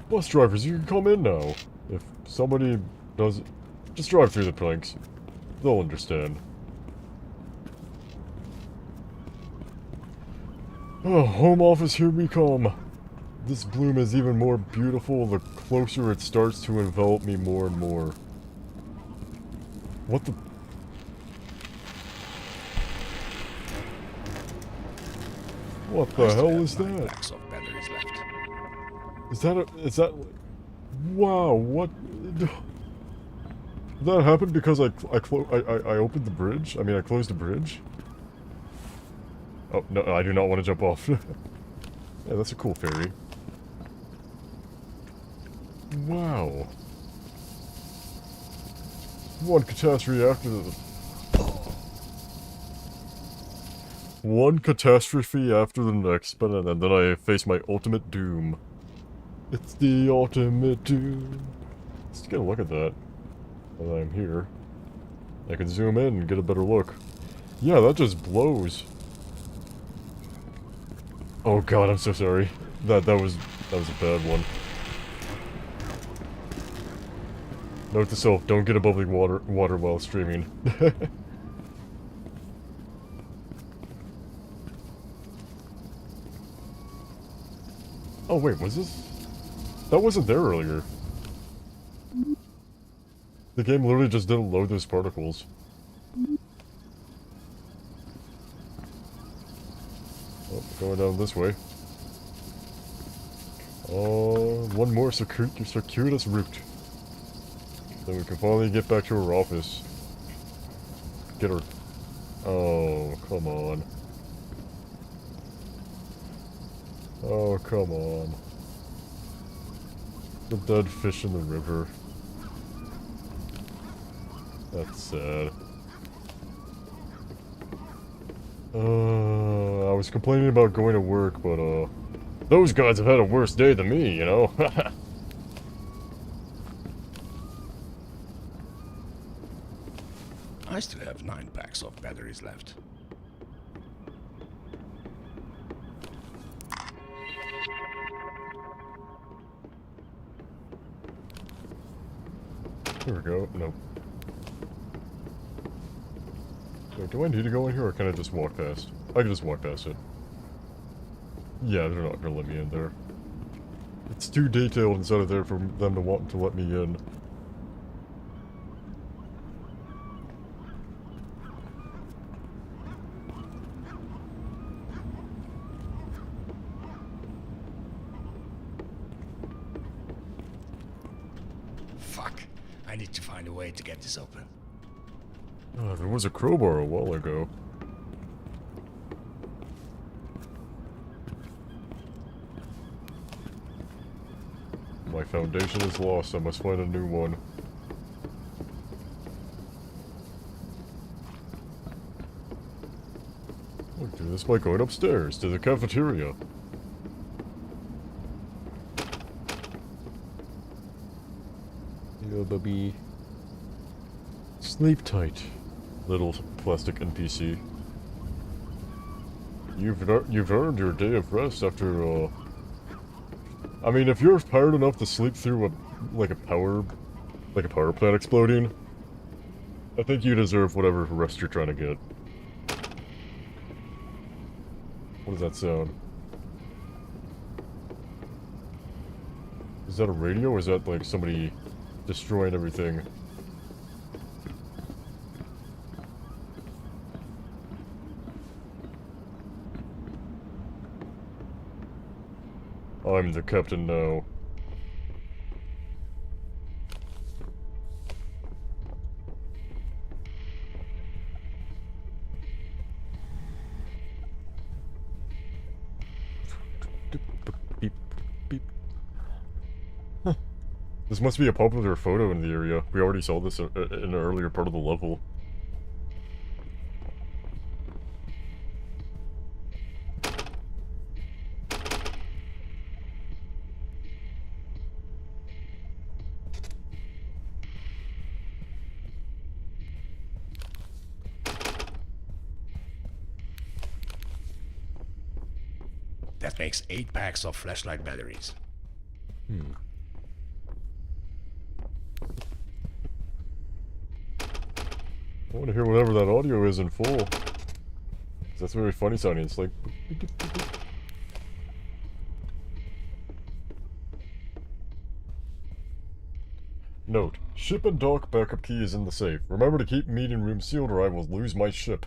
Bus drivers, you can come in now. If somebody does... Just drive through the planks. They'll understand. Oh, home office, here we come. This bloom is even more beautiful the closer it starts to envelop me more and more. What the... What the hell is that? Packs of batteries left. Is that a... Is that... Wow, what... Did that happen because I opened the bridge? I mean, I closed the bridge? Oh, no, I do not want to jump off. Yeah, that's a cool ferry. Wow. One catastrophe after the... One catastrophe after the next, but then I face my ultimate doom. It's the ultimate doom. Let's get a look at that. While I'm here. I can zoom in and get a better look. Yeah, that just blows. Oh god, I'm so sorry. That was a bad one. Note to self, don't get above the water while streaming. Oh wait, was this? That wasn't there earlier. The game literally just didn't load those particles. Oh, going down this way. One more circuitous route. Then we can finally get back to our office. Get her. Oh, come on. Oh, come on. The dead fish in the river. That's sad. I was complaining about going to work, but, those guys have had a worse day than me, you know? I still have 9 packs of batteries left. Here we go. Nope. Wait, do I need to go in here, or can I just walk past? I can just walk past it. Yeah, they're not gonna let me in there. It's too detailed inside of there for them to want to let me in. Fuck. I need to find a way to get this open. Oh, there was a crowbar a while ago. My foundation is lost. I must find a new one. I'll do this by going upstairs to the cafeteria. Yo, baby. Sleep tight, little plastic NPC. You've earned your day of rest after, I mean, if you're tired enough to sleep through a power plant exploding, I think you deserve whatever rest you're trying to get. What does that sound? Is that a radio, or is that, like, somebody destroying everything? I'm the captain now. Beep, beep. Huh. This must be a popular photo in the area. We already saw this in an earlier part of the level. That makes 8 packs of flashlight batteries. I want to hear whatever that audio is in full. 'Cause that's very funny sounding. It's like... Note, ship and dock backup key is in the safe. Remember to keep meeting room sealed or I will lose my ship.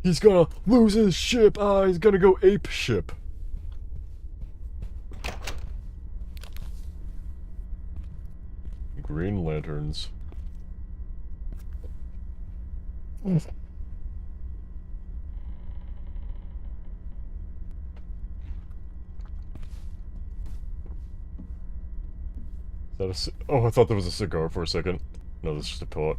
He's gonna lose his ship! Ah, he's gonna go ape ship. Green lanterns. Is that a oh, I thought that was a cigar for a second. No, that's just a pot.